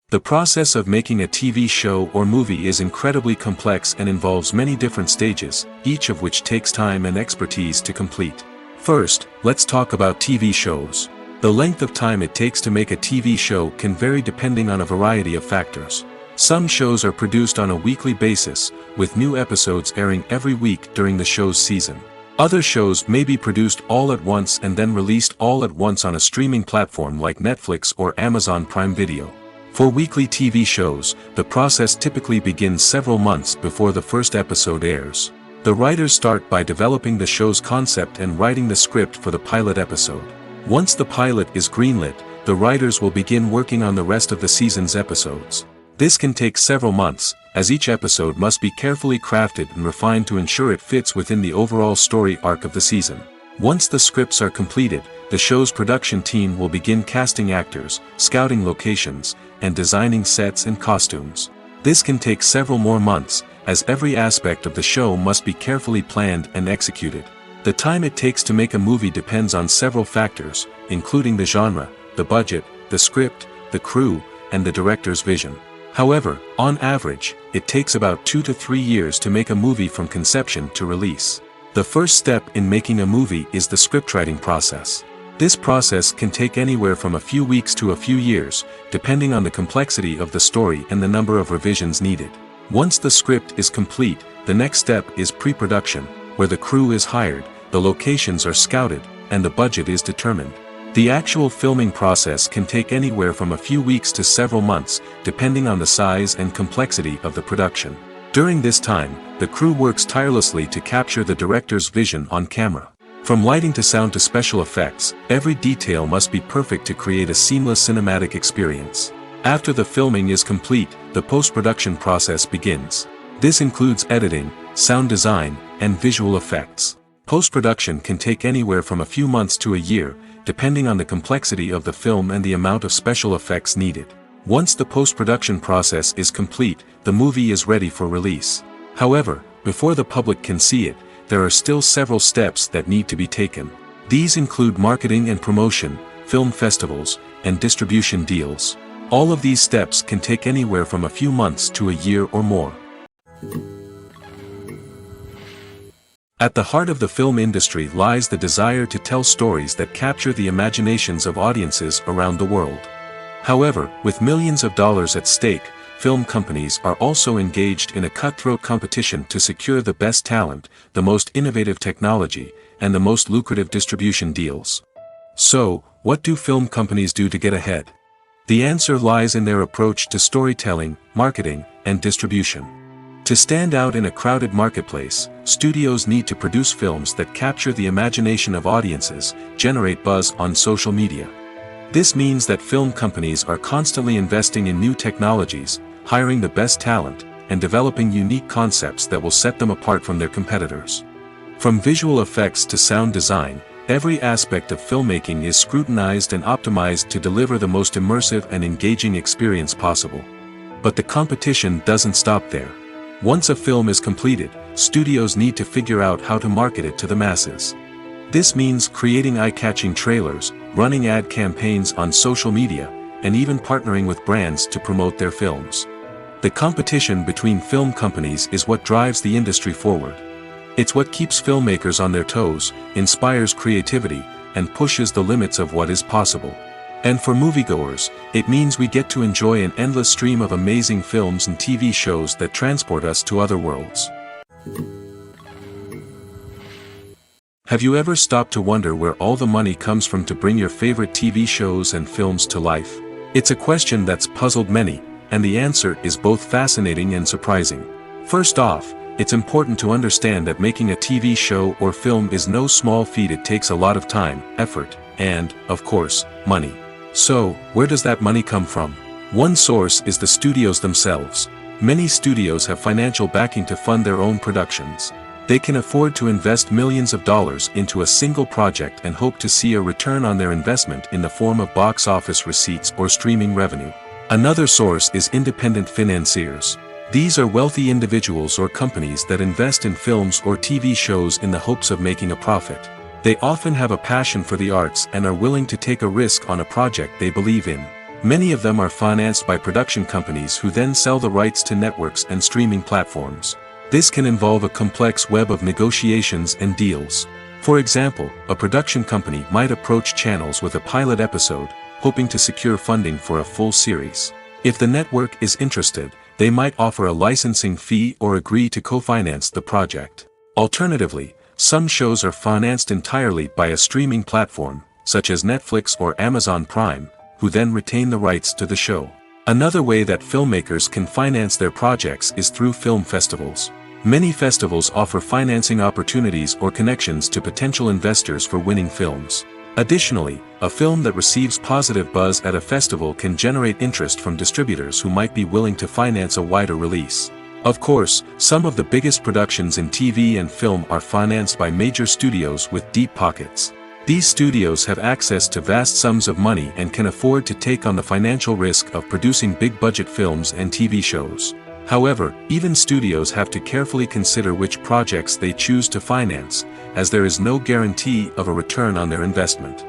The process of making a TV show or movie is incredibly complex and involves many different stages, each of which takes time and expertise to complete. First, let's talk about TV shows. The length of time it takes to make a TV show can vary depending on a variety of factors. Some shows are produced on a weekly basis, with new episodes airing every week during the show's season. Other shows may be produced all at once and then released all at once on a streaming platform like Netflix or Amazon Prime Video. For weekly TV shows, the process typically begins several months before the first episode airs. The writers start by developing the show's concept and writing the script for the pilot episode. Once the pilot is greenlit, the writers will begin working on the rest of the season's episodes. This can take several months, as each episode must be carefully crafted and refined to ensure it fits within the overall story arc of the season. Once the scripts are completed, the show's production team will begin casting actors, scouting locations, and designing sets and costumes. This can take several more months, as every aspect of the show must be carefully planned and executed. The time it takes to make a movie depends on several factors, including the genre, the budget, the script, the crew, and the director's vision. However, on average, it takes about 2 to 3 years to make a movie from conception to release. The first step in making a movie is the scriptwriting process. This process can take anywhere from a few weeks to a few years, depending on the complexity of the story and the number of revisions needed. Once the script is complete, the next step is pre-production, where the crew is hired, the locations are scouted, and the budget is determined. The actual filming process can take anywhere from a few weeks to several months, depending on the size and complexity of the production. During this time, the crew works tirelessly to capture the director's vision on camera. From lighting to sound to special effects, every detail must be perfect to create a seamless cinematic experience. After the filming is complete, the post-production process begins. This includes editing, sound design, and visual effects. Post-production can take anywhere from a few months to a year, depending on the complexity of the film and the amount of special effects needed. Once the post-production process is complete, the movie is ready for release. However, before the public can see it, there are still several steps that need to be taken. These include marketing and promotion, film festivals, and distribution deals. All of these steps can take anywhere from a few months to a year or more. At the heart of the film industry lies the desire to tell stories that capture the imaginations of audiences around the world. However, with millions of dollars at stake, film companies are also engaged in a cutthroat competition to secure the best talent, the most innovative technology, and the most lucrative distribution deals. So, what do film companies do to get ahead? The answer lies in their approach to storytelling, marketing, and distribution. To stand out in a crowded marketplace, studios need to produce films that capture the imagination of audiences, generate buzz on social media. This means that film companies are constantly investing in new technologies, hiring the best talent, and developing unique concepts that will set them apart from their competitors. From visual effects to sound design, every aspect of filmmaking is scrutinized and optimized to deliver the most immersive and engaging experience possible. But the competition doesn't stop there. Once a film is completed, studios need to figure out how to market it to the masses. This means creating eye-catching trailers, running ad campaigns on social media, and even partnering with brands to promote their films. The competition between film companies is what drives the industry forward. It's what keeps filmmakers on their toes, inspires creativity, and pushes the limits of what is possible. And for moviegoers, it means we get to enjoy an endless stream of amazing films and TV shows that transport us to other worlds. Have you ever stopped to wonder where all the money comes from to bring your favorite TV shows and films to life? It's a question that's puzzled many, and the answer is both fascinating and surprising. First off, it's important to understand that making a TV show or film is no small feat. It takes a lot of time, effort, and, of course, money. So, where does that money come from? One source is the studios themselves. Many studios have financial backing to fund their own productions. They can afford to invest millions of dollars into a single project and hope to see a return on their investment in the form of box office receipts or streaming revenue. Another source is independent financiers. These are wealthy individuals or companies that invest in films or TV shows in the hopes of making a profit. They often have a passion for the arts and are willing to take a risk on a project they believe in. Many of them are financed by production companies who then sell the rights to networks and streaming platforms. This can involve a complex web of negotiations and deals. For example, a production company might approach channels with a pilot episode, hoping to secure funding for a full series. If the network is interested, they might offer a licensing fee or agree to co-finance the project. Alternatively, some shows are financed entirely by a streaming platform, such as Netflix or Amazon Prime, who then retain the rights to the show. Another way that filmmakers can finance their projects is through film festivals. Many festivals offer financing opportunities or connections to potential investors for winning films. Additionally, a film that receives positive buzz at a festival can generate interest from distributors who might be willing to finance a wider release. Of course, some of the biggest productions in TV and film are financed by major studios with deep pockets. These studios have access to vast sums of money and can afford to take on the financial risk of producing big-budget films and TV shows. However, even studios have to carefully consider which projects they choose to finance, as there is no guarantee of a return on their investment.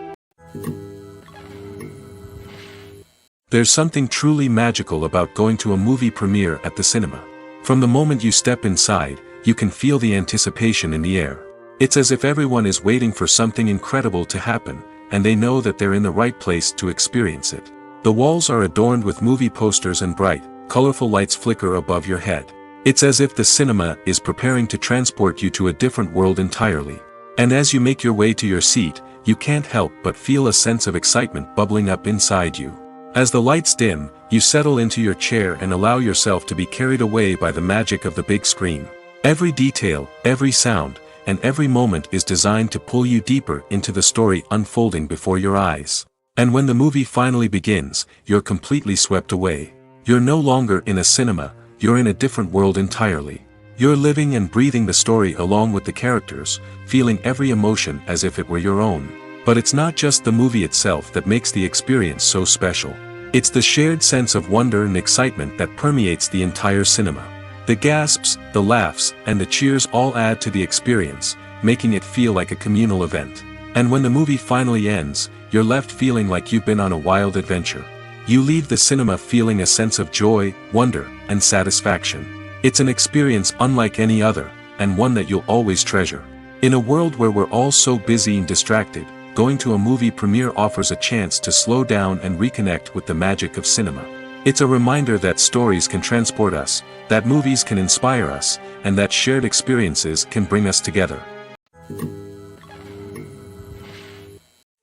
There's something truly magical about going to a movie premiere at the cinema. From the moment you step inside, you can feel the anticipation in the air. It's as if everyone is waiting for something incredible to happen, and they know that they're in the right place to experience it. The walls are adorned with movie posters and bright, colorful lights flicker above your head. It's as if the cinema is preparing to transport you to a different world entirely. And as you make your way to your seat, you can't help but feel a sense of excitement bubbling up inside you. As the lights dim, you settle into your chair and allow yourself to be carried away by the magic of the big screen. Every detail, every sound, and every moment is designed to pull you deeper into the story unfolding before your eyes. And when the movie finally begins, you're completely swept away. You're no longer in a cinema, you're in a different world entirely. You're living and breathing the story along with the characters, feeling every emotion as if it were your own. But it's not just the movie itself that makes the experience so special. It's the shared sense of wonder and excitement that permeates the entire cinema. The gasps, the laughs, and the cheers all add to the experience, making it feel like a communal event. And when the movie finally ends, you're left feeling like you've been on a wild adventure. You leave the cinema feeling a sense of joy, wonder, and satisfaction. It's an experience unlike any other, and one that you'll always treasure. In a world where we're all so busy and distracted, going to a movie premiere offers a chance to slow down and reconnect with the magic of cinema. It's a reminder that stories can transport us, that movies can inspire us, and that shared experiences can bring us together.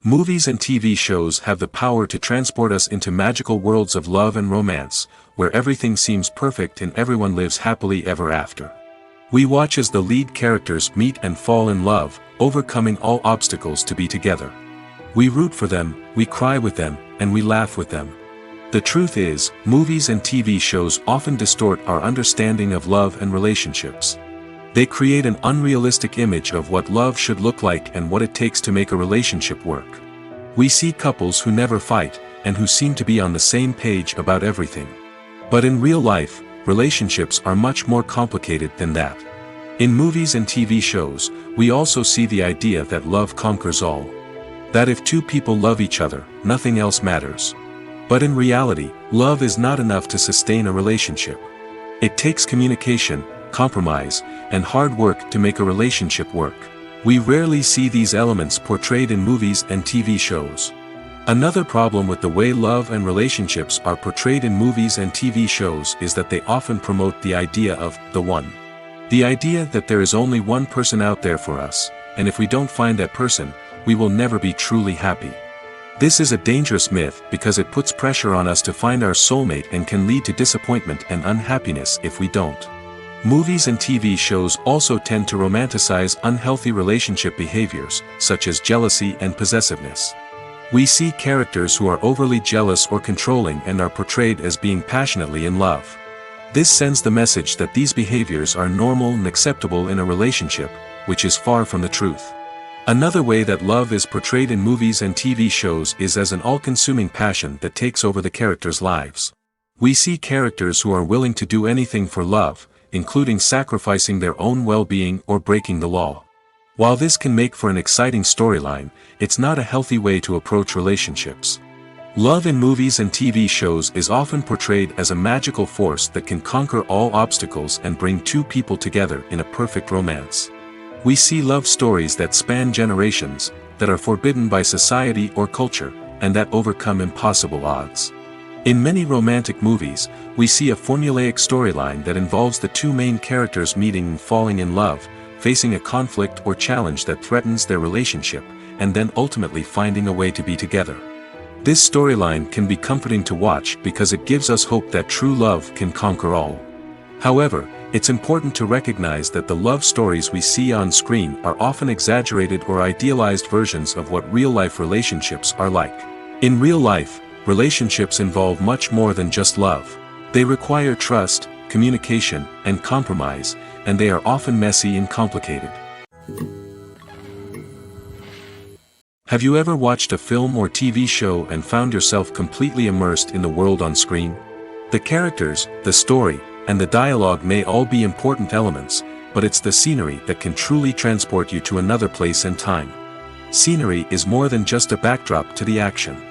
Movies and TV shows have the power to transport us into magical worlds of love and romance, where everything seems perfect and everyone lives happily ever after. We watch as the lead characters meet and fall in love, overcoming all obstacles to be together. We root for them, we cry with them, and we laugh with them. The truth is, movies and TV shows often distort our understanding of love and relationships. They create an unrealistic image of what love should look like and what it takes to make a relationship work. We see couples who never fight, and who seem to be on the same page about everything. But in real life, relationships are much more complicated than that. In movies and TV shows, we also see the idea that love conquers all. That if two people love each other, nothing else matters. But in reality, love is not enough to sustain a relationship. It takes communication, compromise, and hard work to make a relationship work. We rarely see these elements portrayed in movies and TV shows. Another problem with the way love and relationships are portrayed in movies and TV shows is that they often promote the idea of the one. The idea that there is only one person out there for us, and if we don't find that person, we will never be truly happy. This is a dangerous myth because it puts pressure on us to find our soulmate and can lead to disappointment and unhappiness if we don't. Movies and TV shows also tend to romanticize unhealthy relationship behaviors, such as jealousy and possessiveness. We see characters who are overly jealous or controlling and are portrayed as being passionately in love. This sends the message that these behaviors are normal and acceptable in a relationship, which is far from the truth. Another way that love is portrayed in movies and TV shows is as an all-consuming passion that takes over the characters' lives. We see characters who are willing to do anything for love, including sacrificing their own well-being or breaking the law. While this can make for an exciting storyline, it's not a healthy way to approach relationships. Love in movies and TV shows is often portrayed as a magical force that can conquer all obstacles and bring two people together in a perfect romance. We see love stories that span generations, that are forbidden by society or culture, and that overcome impossible odds. In many romantic movies, we see a formulaic storyline that involves the two main characters meeting and falling in love, facing a conflict or challenge that threatens their relationship, and then ultimately finding a way to be together. This storyline can be comforting to watch because it gives us hope that true love can conquer all. However, it's important to recognize that the love stories we see on screen are often exaggerated or idealized versions of what real-life relationships are like. In real life, relationships involve much more than just love. They require trust, communication, and compromise, and they are often messy and complicated. Have you ever watched a film or TV show and found yourself completely immersed in the world on screen? The characters, the story, and the dialogue may all be important elements, but it's the scenery that can truly transport you to another place and time. Scenery is more than just a backdrop to the action.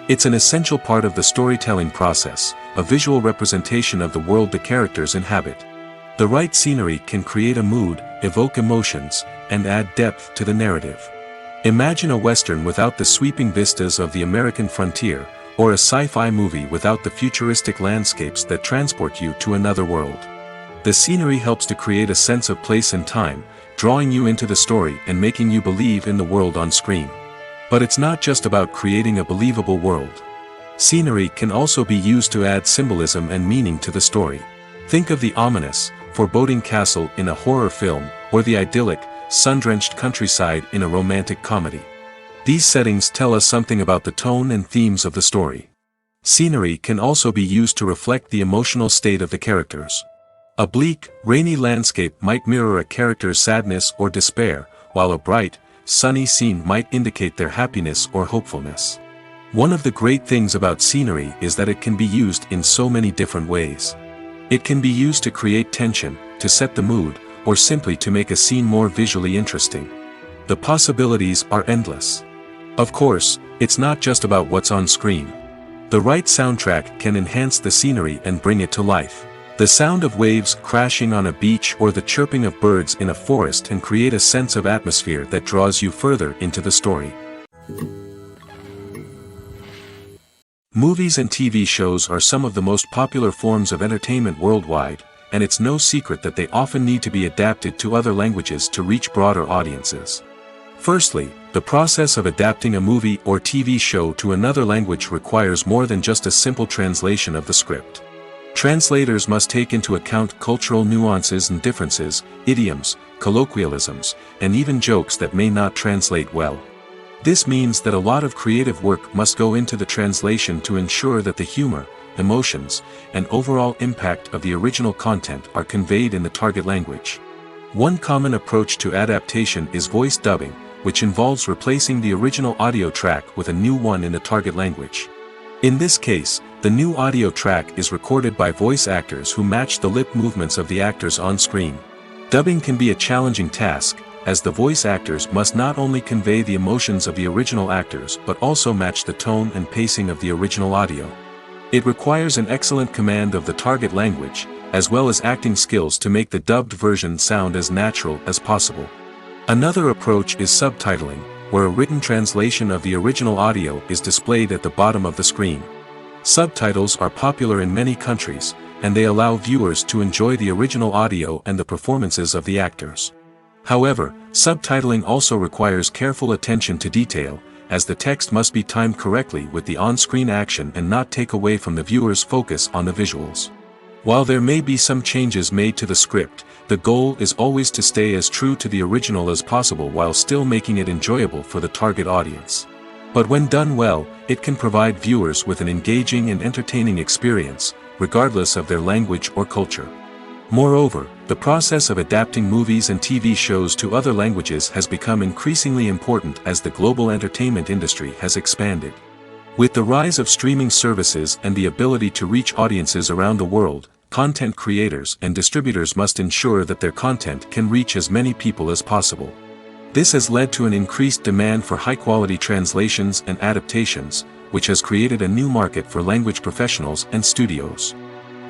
It's an essential part of the storytelling process, a visual representation of the world the characters inhabit. The right scenery can create a mood, evoke emotions, and add depth to the narrative. Imagine a Western without the sweeping vistas of the American frontier, or a sci-fi movie without the futuristic landscapes that transport you to another world. The scenery helps to create a sense of place and time, drawing you into the story and making you believe in the world on screen. But it's not just about creating a believable world. Scenery can also be used to add symbolism and meaning to the story. Think of the ominous, foreboding castle in a horror film, or the idyllic, sun-drenched countryside in a romantic comedy. These settings tell us something about the tone and themes of the story. Scenery can also be used to reflect the emotional state of the characters. A bleak, rainy landscape might mirror a character's sadness or despair, while a bright, sunny scene might indicate their happiness or hopefulness. One of the great things about scenery is that it can be used in so many different ways. It can be used to create tension, to set the mood, or simply to make a scene more visually interesting. The possibilities are endless. Of course, it's not just about what's on screen. The right soundtrack can enhance the scenery and bring it to life. The sound of waves crashing on a beach or the chirping of birds in a forest can create a sense of atmosphere that draws you further into the story. Movies and TV shows are some of the most popular forms of entertainment worldwide, and it's no secret that they often need to be adapted to other languages to reach broader audiences. Firstly, the process of adapting a movie or TV show to another language requires more than just a simple translation of the script. Translators must take into account cultural nuances and differences, idioms, colloquialisms, and even jokes that may not translate well. This means that a lot of creative work must go into the translation to ensure that the humor, emotions, and overall impact of the original content are conveyed in the target language. One common approach to adaptation is voice dubbing, which involves replacing the original audio track with a new one in the target language. In this case, the new audio track is recorded by voice actors who match the lip movements of the actors on screen. Dubbing can be a challenging task, as the voice actors must not only convey the emotions of the original actors but also match the tone and pacing of the original audio. It requires an excellent command of the target language, as well as acting skills to make the dubbed version sound as natural as possible. Another approach is subtitling, where a written translation of the original audio is displayed at the bottom of the screen. Subtitles are popular in many countries, and they allow viewers to enjoy the original audio and the performances of the actors. However, subtitling also requires careful attention to detail, as the text must be timed correctly with the on-screen action and not take away from the viewer's focus on the visuals. While there may be some changes made to the script, the goal is always to stay as true to the original as possible while still making it enjoyable for the target audience. But when done well, it can provide viewers with an engaging and entertaining experience, regardless of their language or culture. Moreover, the process of adapting movies and TV shows to other languages has become increasingly important as the global entertainment industry has expanded. With the rise of streaming services and the ability to reach audiences around the world, content creators and distributors must ensure that their content can reach as many people as possible. This has led to an increased demand for high-quality translations and adaptations, which has created a new market for language professionals and studios.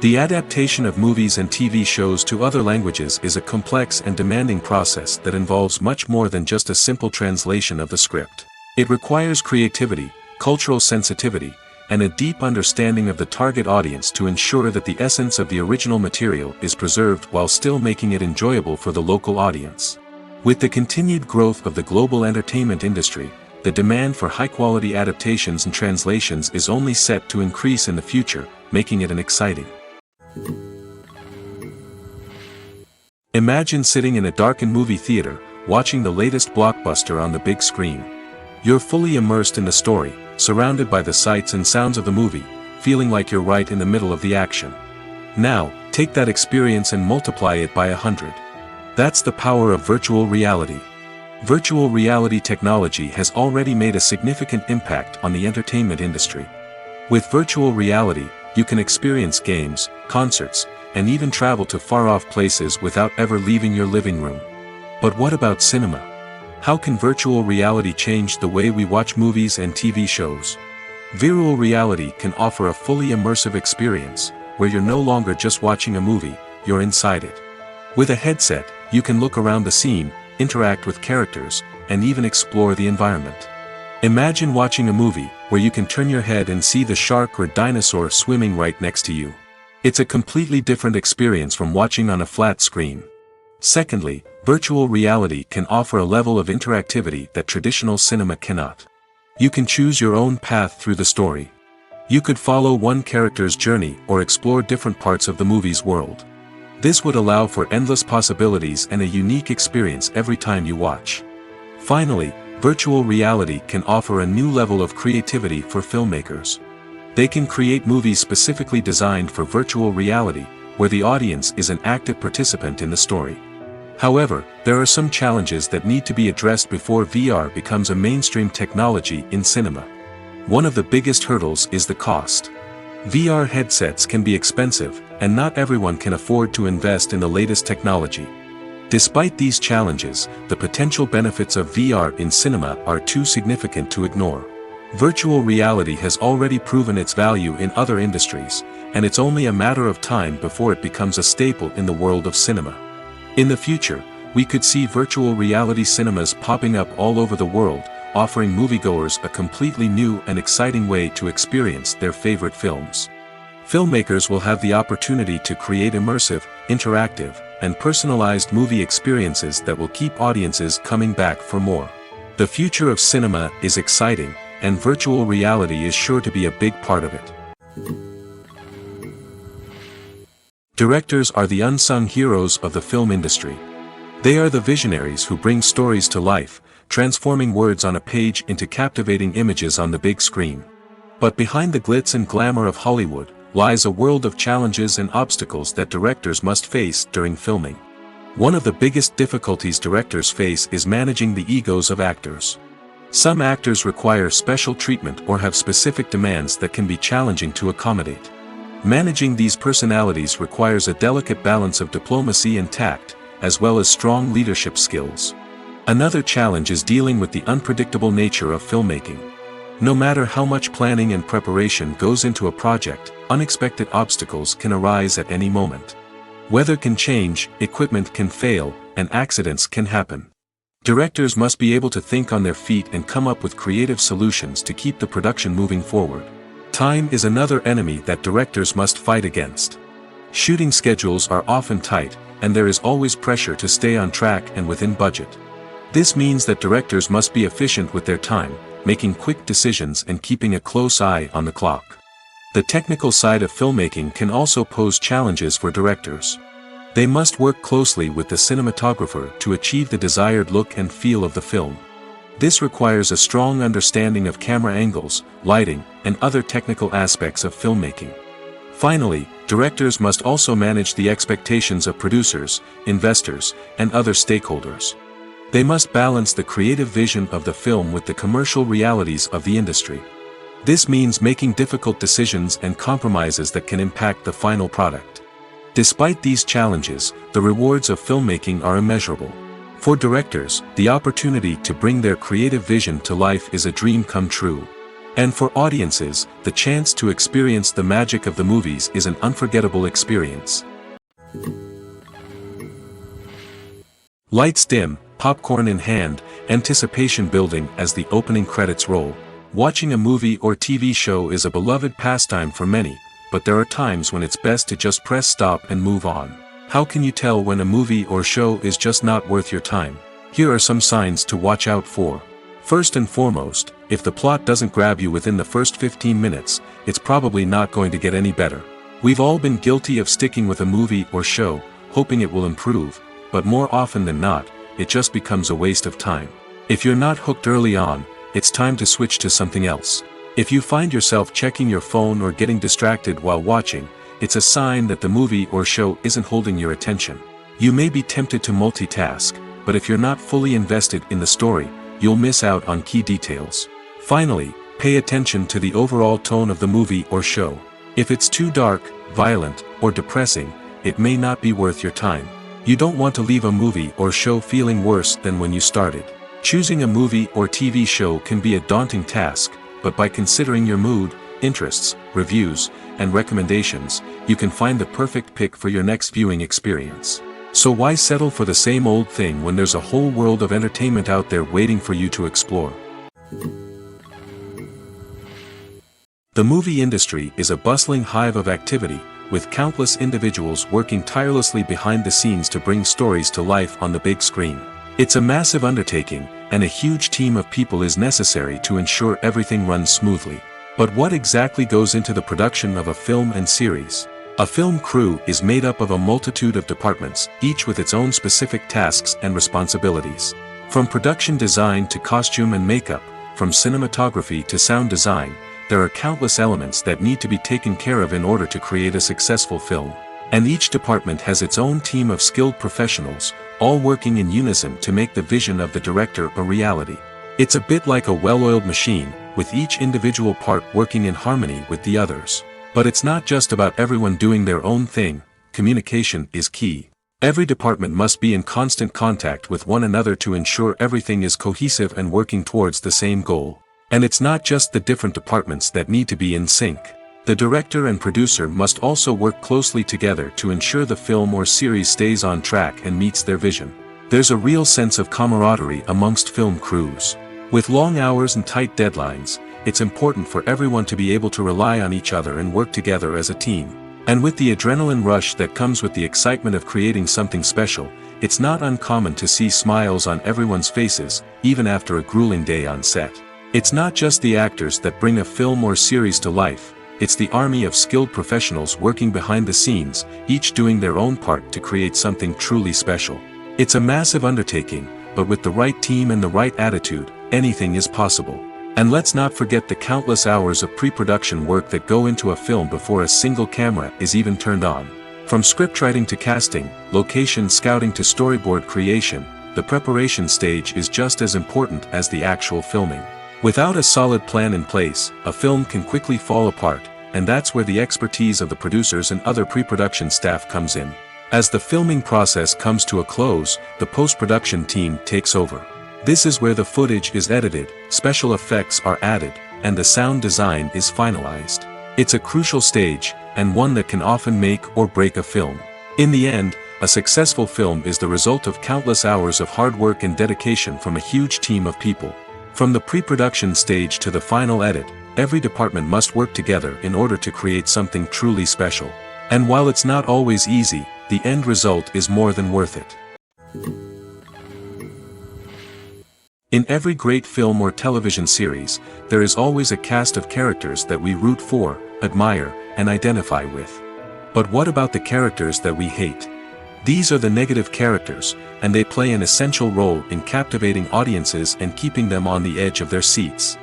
The adaptation of movies and TV shows to other languages is a complex and demanding process that involves much more than just a simple translation of the script. It requires creativity, cultural sensitivity, and a deep understanding of the target audience to ensure that the essence of the original material is preserved while still making it enjoyable for the local audience. With the continued growth of the global entertainment industry, the demand for high-quality adaptations and translations is only set to increase in the future, making it an exciting. Imagine sitting in a darkened movie theater, watching the latest blockbuster on the big screen. You're fully immersed in the story, surrounded by the sights and sounds of the movie, feeling like you're right in the middle of the action. Now, take that experience and multiply it by 100. That's the power of virtual reality. Virtual reality technology has already made a significant impact on the entertainment industry. With virtual reality, you can experience games, concerts, and even travel to far-off places without ever leaving your living room. But what about cinema? How can virtual reality change the way we watch movies and TV shows? Virtual reality can offer a fully immersive experience, where you're no longer just watching a movie, you're inside it. With a headset, you can look around the scene, interact with characters, and even explore the environment. Imagine watching a movie, where you can turn your head and see the shark or dinosaur swimming right next to you. It's a completely different experience from watching on a flat screen. Secondly, virtual reality can offer a level of interactivity that traditional cinema cannot. You can choose your own path through the story. You could follow one character's journey or explore different parts of the movie's world. This would allow for endless possibilities and a unique experience every time you watch. Finally, virtual reality can offer a new level of creativity for filmmakers. They can create movies specifically designed for virtual reality, where the audience is an active participant in the story. However, there are some challenges that need to be addressed before VR becomes a mainstream technology in cinema. One of the biggest hurdles is the cost. VR headsets can be expensive, and not everyone can afford to invest in the latest technology. Despite these challenges, the potential benefits of VR in cinema are too significant to ignore. Virtual reality has already proven its value in other industries, and it's only a matter of time before it becomes a staple in the world of cinema. In the future, we could see virtual reality cinemas popping up all over the world, offering moviegoers a completely new and exciting way to experience their favorite films. Filmmakers will have the opportunity to create immersive, interactive, and personalized movie experiences that will keep audiences coming back for more. The future of cinema is exciting, and virtual reality is sure to be a big part of it. Directors are the unsung heroes of the film industry. They are the visionaries who bring stories to life, transforming words on a page into captivating images on the big screen. But behind the glitz and glamour of Hollywood, lies a world of challenges and obstacles that directors must face during filming. One of the biggest difficulties directors face is managing the egos of actors. Some actors require special treatment or have specific demands that can be challenging to accommodate. Managing these personalities requires a delicate balance of diplomacy and tact, as well as strong leadership skills. Another challenge is dealing with the unpredictable nature of filmmaking. No matter how much planning and preparation goes into a project, unexpected obstacles can arise at any moment. Weather can change, equipment can fail, and accidents can happen. Directors must be able to think on their feet and come up with creative solutions to keep the production moving forward. Time is another enemy that directors must fight against. Shooting schedules are often tight, and there is always pressure to stay on track and within budget. This means that directors must be efficient with their time, making quick decisions and keeping a close eye on the clock. The technical side of filmmaking can also pose challenges for directors. They must work closely with the cinematographer to achieve the desired look and feel of the film. This requires a strong understanding of camera angles, lighting, and other technical aspects of filmmaking. Finally, directors must also manage the expectations of producers, investors, and other stakeholders. They must balance the creative vision of the film with the commercial realities of the industry. This means making difficult decisions and compromises that can impact the final product. Despite these challenges, the rewards of filmmaking are immeasurable. For directors, the opportunity to bring their creative vision to life is a dream come true. And for audiences, the chance to experience the magic of the movies is an unforgettable experience. Lights dim, popcorn in hand, anticipation building as the opening credits roll. Watching a movie or TV show is a beloved pastime for many, but there are times when it's best to just press stop and move on. How can you tell when a movie or show is just not worth your time? Here are some signs to watch out for. First and foremost, if the plot doesn't grab you within the first 15 minutes, it's probably not going to get any better. We've all been guilty of sticking with a movie or show, hoping it will improve, but more often than not, it just becomes a waste of time. If you're not hooked early on, it's time to switch to something else. If you find yourself checking your phone or getting distracted while watching, it's a sign that the movie or show isn't holding your attention. You may be tempted to multitask, but if you're not fully invested in the story, you'll miss out on key details. Finally, pay attention to the overall tone of the movie or show. If it's too dark, violent, or depressing, it may not be worth your time. You don't want to leave a movie or show feeling worse than when you started. Choosing a movie or TV show can be a daunting task, but by considering your mood, interests, reviews, and recommendations, you can find the perfect pick for your next viewing experience. So why settle for the same old thing when there's a whole world of entertainment out there waiting for you to explore? The movie industry is a bustling hive of activity, with countless individuals working tirelessly behind the scenes to bring stories to life on the big screen. It's a massive undertaking, and a huge team of people is necessary to ensure everything runs smoothly. But what exactly goes into the production of a film and series? A film crew is made up of a multitude of departments, each with its own specific tasks and responsibilities. From production design to costume and makeup, from cinematography to sound design, there are countless elements that need to be taken care of in order to create a successful film. And each department has its own team of skilled professionals, all working in unison to make the vision of the director a reality. It's a bit like a well-oiled machine, with each individual part working in harmony with the others. But it's not just about everyone doing their own thing, communication is key. Every department must be in constant contact with one another to ensure everything is cohesive and working towards the same goal. And it's not just the different departments that need to be in sync. The director and producer must also work closely together to ensure the film or series stays on track and meets their vision. There's a real sense of camaraderie amongst film crews. With long hours and tight deadlines, it's important for everyone to be able to rely on each other and work together as a team. And with the adrenaline rush that comes with the excitement of creating something special, it's not uncommon to see smiles on everyone's faces, even after a grueling day on set. It's not just the actors that bring a film or series to life, it's the army of skilled professionals working behind the scenes, each doing their own part to create something truly special. It's a massive undertaking, but with the right team and the right attitude, anything is possible. And let's not forget the countless hours of pre-production work that go into a film before a single camera is even turned on. From scriptwriting to casting, location scouting to storyboard creation, the preparation stage is just as important as the actual filming. Without a solid plan in place, a film can quickly fall apart, and that's where the expertise of the producers and other pre-production staff comes in. As the filming process comes to a close, the post-production team takes over. This is where the footage is edited, special effects are added, and the sound design is finalized. It's a crucial stage, and one that can often make or break a film. In the end, a successful film is the result of countless hours of hard work and dedication from a huge team of people. From the pre-production stage to the final edit, every department must work together in order to create something truly special. And while it's not always easy, the end result is more than worth it. In every great film or television series, there is always a cast of characters that we root for, admire, and identify with. But what about the characters that we hate? These are the negative characters, and they play an essential role in captivating audiences and keeping them on the edge of their seats.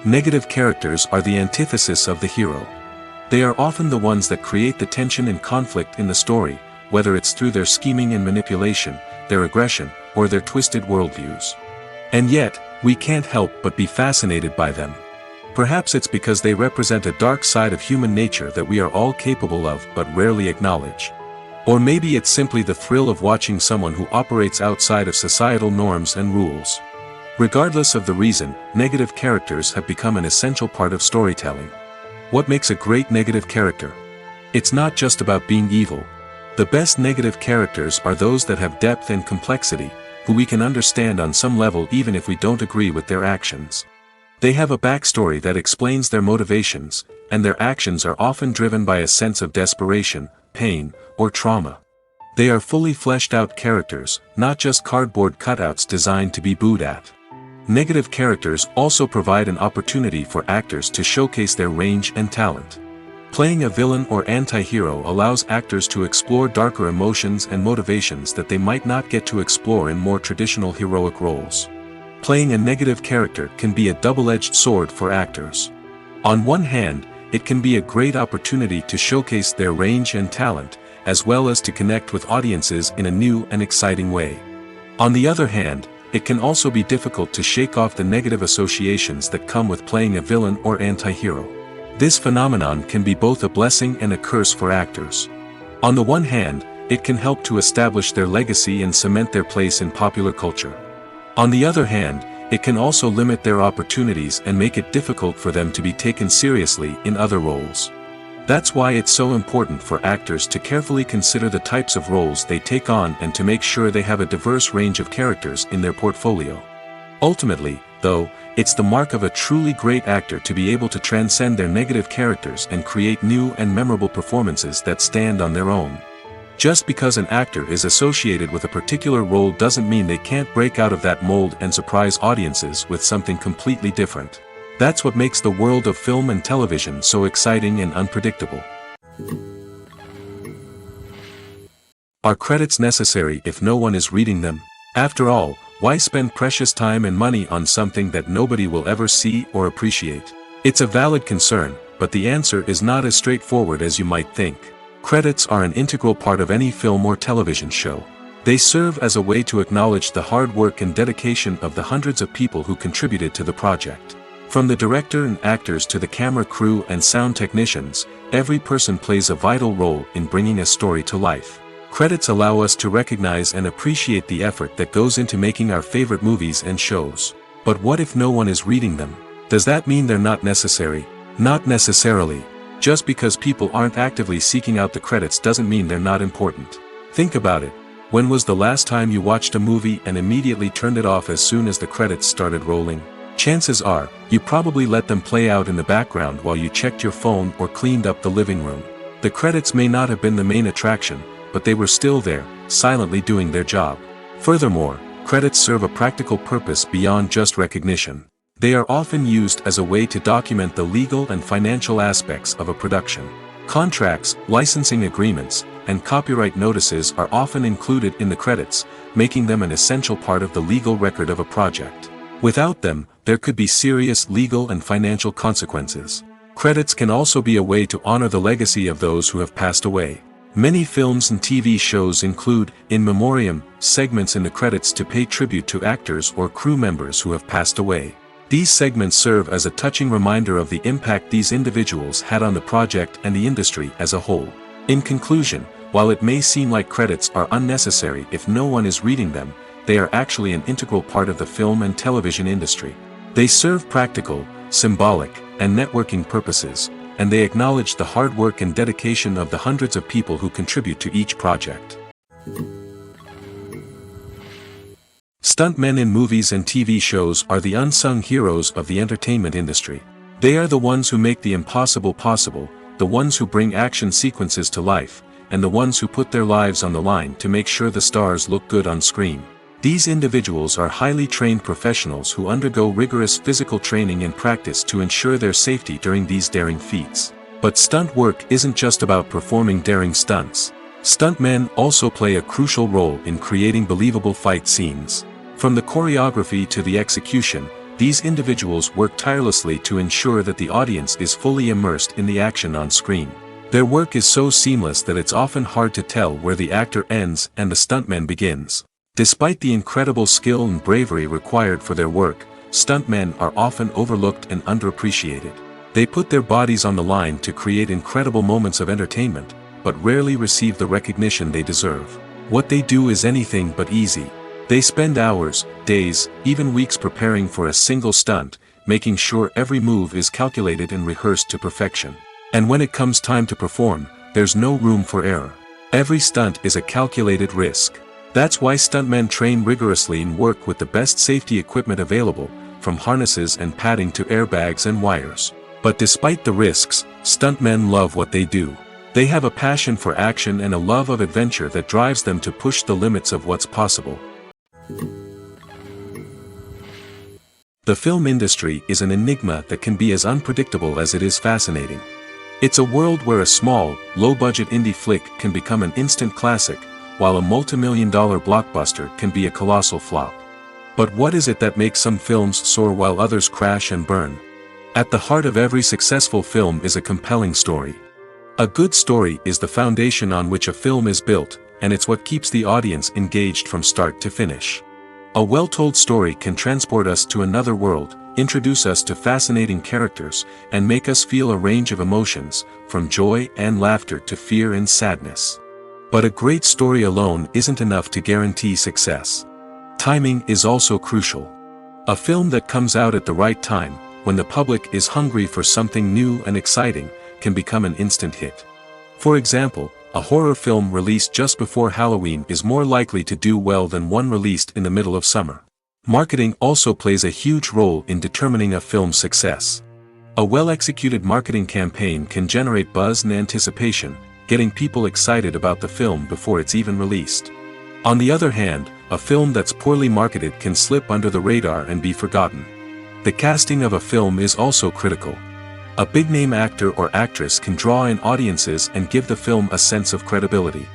Negative characters are the antithesis of the hero. They are often the ones that create the tension and conflict in the story, whether it's through their scheming and manipulation, their aggression, or their twisted worldviews. And yet, we can't help but be fascinated by them. Perhaps it's because they represent a dark side of human nature that we are all capable of but rarely acknowledge. Or maybe it's simply the thrill of watching someone who operates outside of societal norms and rules. Regardless of the reason, negative characters have become an essential part of storytelling. What makes a great negative character? It's not just about being evil. The best negative characters are those that have depth and complexity, who we can understand on some level even if we don't agree with their actions. They have a backstory that explains their motivations, and their actions are often driven by a sense of desperation, pain, or trauma. They are fully fleshed out characters, not just cardboard cutouts designed to be booed at. Negative characters also provide an opportunity for actors to showcase their range and talent. Playing a villain or anti-hero allows actors to explore darker emotions and motivations that they might not get to explore in more traditional heroic roles. Playing a negative character can be a double-edged sword for actors. On one hand, it can be a great opportunity to showcase their range and talent, as well as to connect with audiences in a new and exciting way. On the other hand, it can also be difficult to shake off the negative associations that come with playing a villain or anti-hero. This phenomenon can be both a blessing and a curse for actors. On the one hand, it can help to establish their legacy and cement their place in popular culture. On the other hand, it can also limit their opportunities and make it difficult for them to be taken seriously in other roles. That's why it's so important for actors to carefully consider the types of roles they take on and to make sure they have a diverse range of characters in their portfolio. Ultimately, though, it's the mark of a truly great actor to be able to transcend their negative characters and create new and memorable performances that stand on their own. Just because an actor is associated with a particular role doesn't mean they can't break out of that mold and surprise audiences with something completely different. That's what makes the world of film and television so exciting and unpredictable. Are credits necessary if no one is reading them? After all, why spend precious time and money on something that nobody will ever see or appreciate? It's a valid concern, but the answer is not as straightforward as you might think. Credits are an integral part of any film or television show. They serve as a way to acknowledge the hard work and dedication of the hundreds of people who contributed to the project. From the director and actors to the camera crew and sound technicians, every person plays a vital role in bringing a story to life. Credits allow us to recognize and appreciate the effort that goes into making our favorite movies and shows. But what if no one is reading them? Does that mean they're not necessary? Not necessarily. Just because people aren't actively seeking out the credits doesn't mean they're not important. Think about it. When was the last time you watched a movie and immediately turned it off as soon as the credits started rolling? Chances are, you probably let them play out in the background while you checked your phone or cleaned up the living room. The credits may not have been the main attraction, but they were still there, silently doing their job. Furthermore, credits serve a practical purpose beyond just recognition. They are often used as a way to document the legal and financial aspects of a production. Contracts, licensing agreements, and copyright notices are often included in the credits, making them an essential part of the legal record of a project. Without them, there could be serious legal and financial consequences. Credits can also be a way to honor the legacy of those who have passed away. Many films and TV shows include, in memoriam, segments in the credits to pay tribute to actors or crew members who have passed away. These segments serve as a touching reminder of the impact these individuals had on the project and the industry as a whole. In conclusion, while it may seem like credits are unnecessary if no one is reading them, they are actually an integral part of the film and television industry. They serve practical, symbolic, and networking purposes, and they acknowledge the hard work and dedication of the hundreds of people who contribute to each project. Stuntmen in movies and TV shows are the unsung heroes of the entertainment industry. They are the ones who make the impossible possible, the ones who bring action sequences to life, and the ones who put their lives on the line to make sure the stars look good on screen. These individuals are highly trained professionals who undergo rigorous physical training and practice to ensure their safety during these daring feats. But stunt work isn't just about performing daring stunts. Stuntmen also play a crucial role in creating believable fight scenes. From the choreography to the execution, these individuals work tirelessly to ensure that the audience is fully immersed in the action on screen. Their work is so seamless that it's often hard to tell where the actor ends and the stuntman begins. Despite the incredible skill and bravery required for their work, stuntmen are often overlooked and underappreciated. They put their bodies on the line to create incredible moments of entertainment, but rarely receive the recognition they deserve. What they do is anything but easy. They spend hours, days, even weeks preparing for a single stunt, making sure every move is calculated and rehearsed to perfection. And when it comes time to perform, there's no room for error. Every stunt is a calculated risk. That's why stuntmen train rigorously and work with the best safety equipment available, from harnesses and padding to airbags and wires. But despite the risks, stuntmen love what they do. They have a passion for action and a love of adventure that drives them to push the limits of what's possible. The film industry is an enigma that can be as unpredictable as it is fascinating. It's a world where a small, low-budget indie flick can become an instant classic, while a multi-million-dollar blockbuster can be a colossal flop. But what is it that makes some films soar while others crash and burn? At the heart of every successful film is a compelling story. A good story is the foundation on which a film is built, and it's what keeps the audience engaged from start to finish. A well-told story can transport us to another world, introduce us to fascinating characters, and make us feel a range of emotions, from joy and laughter to fear and sadness. But a great story alone isn't enough to guarantee success. Timing is also crucial. A film that comes out at the right time, when the public is hungry for something new and exciting, can become an instant hit. For example, a horror film released just before Halloween is more likely to do well than one released in the middle of summer. Marketing also plays a huge role in determining a film's success. A well-executed marketing campaign can generate buzz and anticipation, getting people excited about the film before it's even released. On the other hand, a film that's poorly marketed can slip under the radar and be forgotten. The casting of a film is also critical. A big-name actor or actress can draw in audiences and give the film a sense of credibility.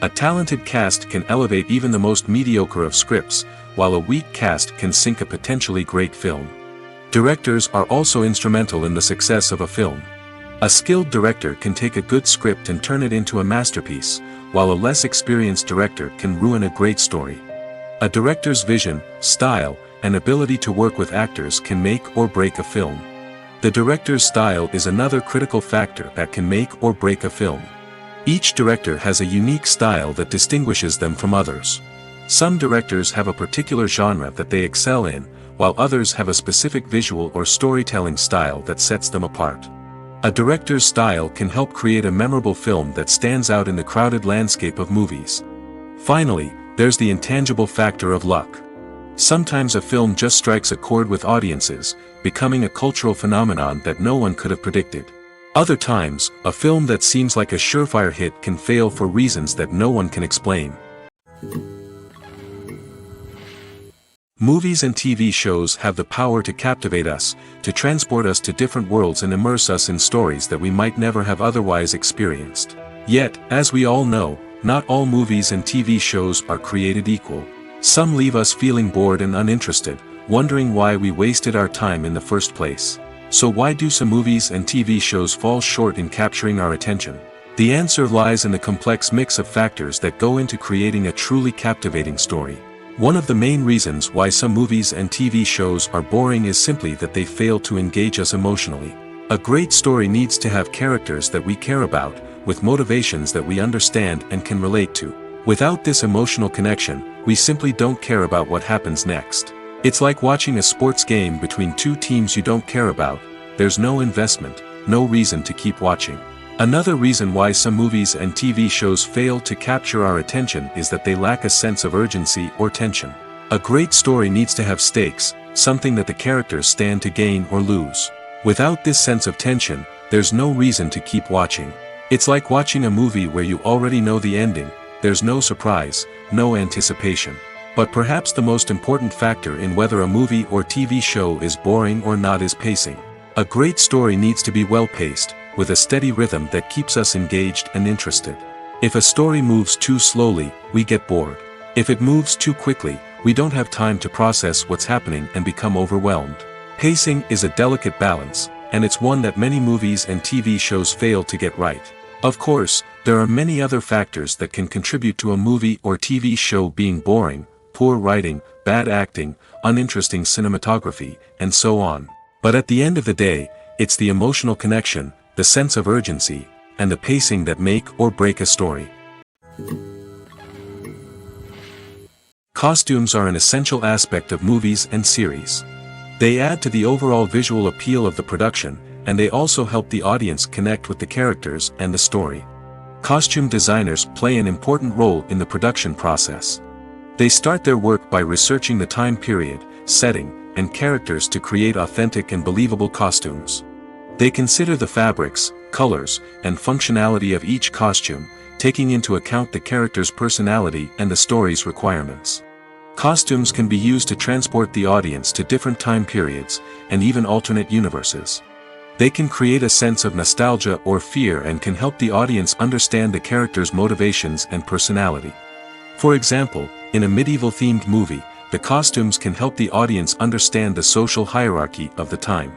A talented cast can elevate even the most mediocre of scripts, while a weak cast can sink a potentially great film. Directors are also instrumental in the success of a film. A skilled director can take a good script and turn it into a masterpiece, while a less experienced director can ruin a great story. A director's vision, style, and ability to work with actors can make or break a film. The director's style is another critical factor that can make or break a film. Each director has a unique style that distinguishes them from others. Some directors have a particular genre that they excel in, while others have a specific visual or storytelling style that sets them apart. A director's style can help create a memorable film that stands out in the crowded landscape of movies. Finally, there's the intangible factor of luck. Sometimes a film just strikes a chord with audiences, becoming a cultural phenomenon that no one could have predicted. Other times, a film that seems like a surefire hit can fail for reasons that no one can explain. Movies and TV shows have the power to captivate us, to transport us to different worlds and immerse us in stories that we might never have otherwise experienced. Yet, as we all know, not all movies and TV shows are created equal. Some leave us feeling bored and uninterested, wondering why we wasted our time in the first place. So why do some movies and TV shows fall short in capturing our attention? The answer lies in the complex mix of factors that go into creating a truly captivating story. One of the main reasons why some movies and TV shows are boring is simply that they fail to engage us emotionally. A great story needs to have characters that we care about, with motivations that we understand and can relate to. Without this emotional connection, we simply don't care about what happens next. It's like watching a sports game between two teams you don't care about. There's no investment, no reason to keep watching. Another reason why some movies and TV shows fail to capture our attention is that they lack a sense of urgency or tension. A great story needs to have stakes, something that the characters stand to gain or lose. Without this sense of tension, there's no reason to keep watching. It's like watching a movie where you already know the ending. There's no surprise, no anticipation. But perhaps the most important factor in whether a movie or TV show is boring or not is pacing. A great story needs to be well-paced, with a steady rhythm that keeps us engaged and interested. If a story moves too slowly, we get bored. If it moves too quickly, we don't have time to process what's happening and become overwhelmed. Pacing is a delicate balance, and it's one that many movies and TV shows fail to get right. Of course, there are many other factors that can contribute to a movie or TV show being boring: poor writing, bad acting, uninteresting cinematography, and so on. But at the end of the day, it's the emotional connection, the sense of urgency, and the pacing that make or break a story. Costumes are an essential aspect of movies and series. They add to the overall visual appeal of the production, and they also help the audience connect with the characters and the story. Costume designers play an important role in the production process. They start their work by researching the time period, setting, and characters to create authentic and believable costumes. They consider the fabrics, colors, and functionality of each costume, taking into account the character's personality and the story's requirements. Costumes can be used to transport the audience to different time periods, and even alternate universes. They can create a sense of nostalgia or fear and can help the audience understand the character's motivations and personality. For example, in a medieval-themed movie, the costumes can help the audience understand the social hierarchy of the time.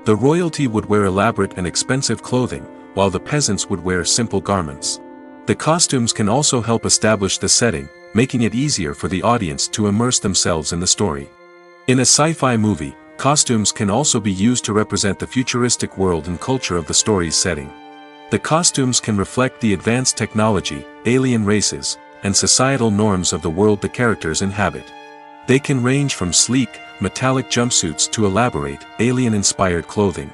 The royalty would wear elaborate and expensive clothing, while the peasants would wear simple garments. The costumes can also help establish the setting, making it easier for the audience to immerse themselves in the story. In a sci-fi movie, costumes can also be used to represent the futuristic world and culture of the story's setting. The costumes can reflect the advanced technology, alien races, and societal norms of the world the characters inhabit. They can range from sleek, metallic jumpsuits to elaborate, alien-inspired clothing.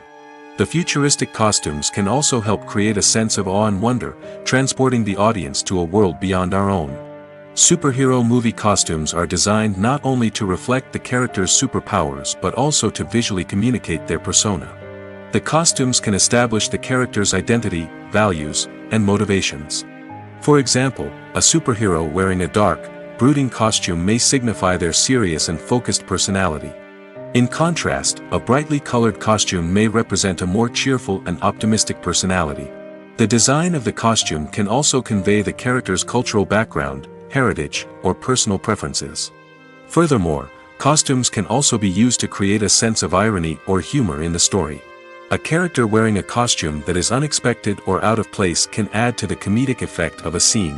The futuristic costumes can also help create a sense of awe and wonder, transporting the audience to a world beyond our own. Superhero movie costumes are designed not only to reflect the character's superpowers but also to visually communicate their persona. The costumes can establish the character's identity, values, and motivations. For example, a superhero wearing a dark, brooding costume may signify their serious and focused personality. In contrast, a brightly colored costume may represent a more cheerful and optimistic personality. The design of the costume can also convey the character's cultural background, heritage, or personal preferences. Furthermore, costumes can also be used to create a sense of irony or humor in the story. A character wearing a costume that is unexpected or out of place can add to the comedic effect of a scene.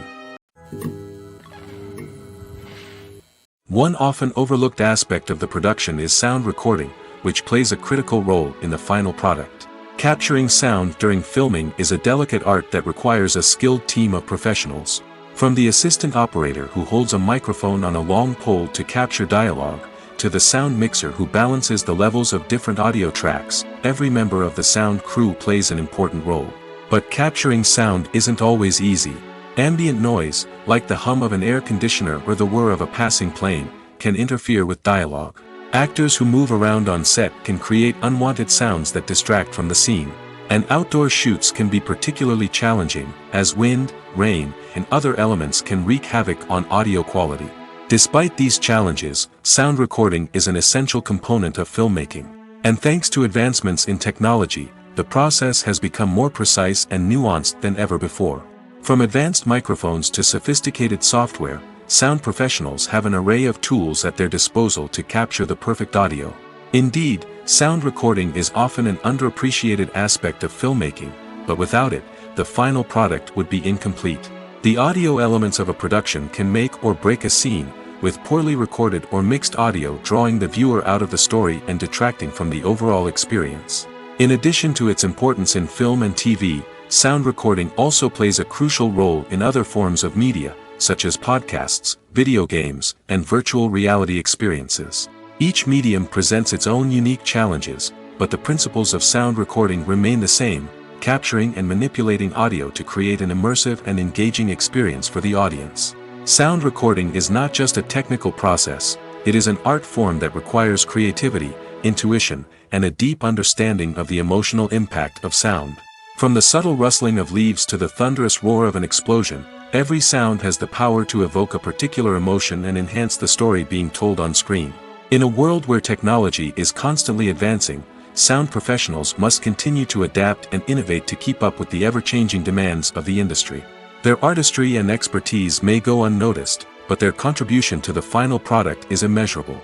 One often overlooked aspect of the production is sound recording, which plays a critical role in the final product. Capturing sound during filming is a delicate art that requires a skilled team of professionals. From the assistant operator who holds a microphone on a long pole to capture dialogue, to the sound mixer who balances the levels of different audio tracks, every member of the sound crew plays an important role. But capturing sound isn't always easy. Ambient noise, like the hum of an air conditioner or the whir of a passing plane, can interfere with dialogue. Actors who move around on set can create unwanted sounds that distract from the scene. And outdoor shoots can be particularly challenging, as wind, rain, and other elements can wreak havoc on audio quality. Despite these challenges, sound recording is an essential component of filmmaking. And thanks to advancements in technology, the process has become more precise and nuanced than ever before. From advanced microphones to sophisticated software, sound professionals have an array of tools at their disposal to capture the perfect audio. Indeed, sound recording is often an underappreciated aspect of filmmaking, but without it, the final product would be incomplete. The audio elements of a production can make or break a scene, with poorly recorded or mixed audio drawing the viewer out of the story and detracting from the overall experience. In addition to its importance in film and TV, sound recording also plays a crucial role in other forms of media, such as podcasts, video games, and virtual reality experiences. Each medium presents its own unique challenges, but the principles of sound recording remain the same, capturing and manipulating audio to create an immersive and engaging experience for the audience. Sound recording is not just a technical process, it is an art form that requires creativity, intuition, and a deep understanding of the emotional impact of sound. From the subtle rustling of leaves to the thunderous roar of an explosion, every sound has the power to evoke a particular emotion and enhance the story being told on screen. In a world where technology is constantly advancing, sound professionals must continue to adapt and innovate to keep up with the ever-changing demands of the industry. Their artistry and expertise may go unnoticed, but their contribution to the final product is immeasurable.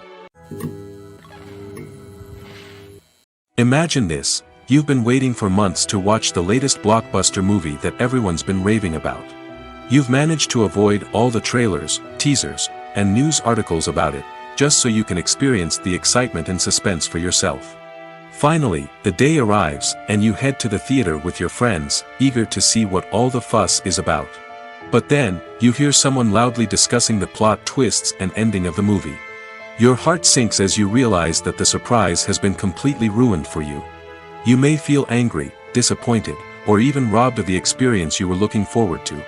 Imagine this: you've been waiting for months to watch the latest blockbuster movie that everyone's been raving about. You've managed to avoid all the trailers, teasers, and news articles about it, just so you can experience the excitement and suspense for yourself. Finally, the day arrives, and you head to the theater with your friends, eager to see what all the fuss is about. But then, you hear someone loudly discussing the plot twists and ending of the movie. Your heart sinks as you realize that the surprise has been completely ruined for you. You may feel angry, disappointed, or even robbed of the experience you were looking forward to.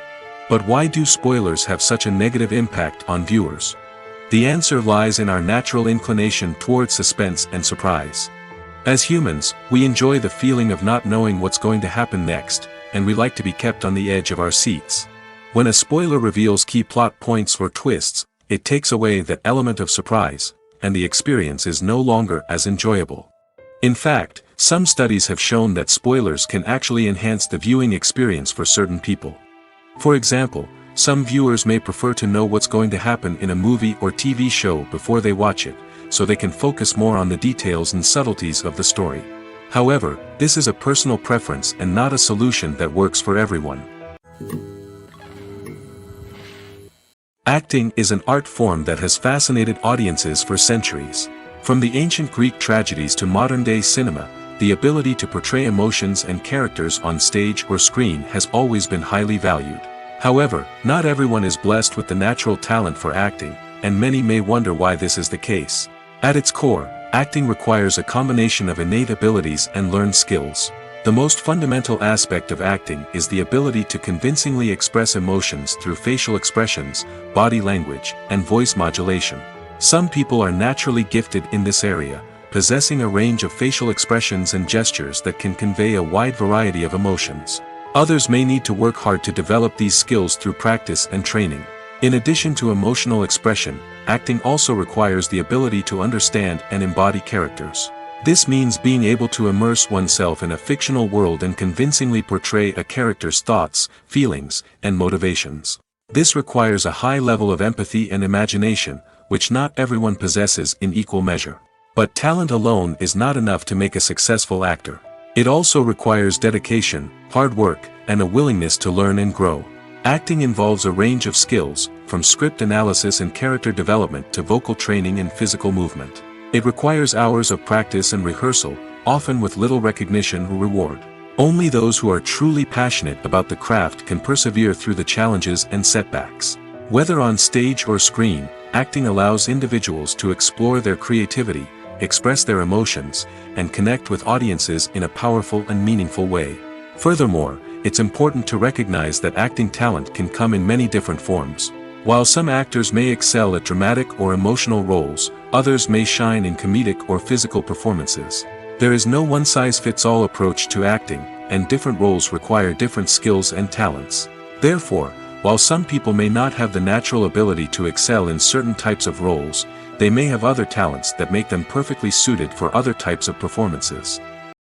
But why do spoilers have such a negative impact on viewers? The answer lies in our natural inclination towards suspense and surprise. As humans, we enjoy the feeling of not knowing what's going to happen next, and we like to be kept on the edge of our seats. When a spoiler reveals key plot points or twists, it takes away that element of surprise, and the experience is no longer as enjoyable. In fact, some studies have shown that spoilers can actually enhance the viewing experience for certain people. For example, some viewers may prefer to know what's going to happen in a movie or TV show before they watch it, so they can focus more on the details and subtleties of the story. However, this is a personal preference and not a solution that works for everyone. Acting is an art form that has fascinated audiences for centuries. From the ancient Greek tragedies to modern-day cinema, the ability to portray emotions and characters on stage or screen has always been highly valued. However, not everyone is blessed with the natural talent for acting, and many may wonder why this is the case. At its core, acting requires a combination of innate abilities and learned skills. The most fundamental aspect of acting is the ability to convincingly express emotions through facial expressions, body language, and voice modulation. Some people are naturally gifted in this area, possessing a range of facial expressions and gestures that can convey a wide variety of emotions. Others may need to work hard to develop these skills through practice and training. In addition to emotional expression, acting also requires the ability to understand and embody characters. This means being able to immerse oneself in a fictional world and convincingly portray a character's thoughts, feelings, and motivations. This requires a high level of empathy and imagination, which not everyone possesses in equal measure. But talent alone is not enough to make a successful actor. It also requires dedication, hard work, and a willingness to learn and grow. Acting involves a range of skills, from script analysis and character development to vocal training and physical movement. It requires hours of practice and rehearsal, often with little recognition or reward. Only those who are truly passionate about the craft can persevere through the challenges and setbacks. Whether on stage or screen, acting allows individuals to explore their creativity, express their emotions, and connect with audiences in a powerful and meaningful way. Furthermore, it's important to recognize that acting talent can come in many different forms. While some actors may excel at dramatic or emotional roles, others may shine in comedic or physical performances. There is no one-size-fits-all approach to acting, and different roles require different skills and talents. Therefore, While some people may not have the natural ability to excel in certain types of roles, they may have other talents that make them perfectly suited for other types of performances.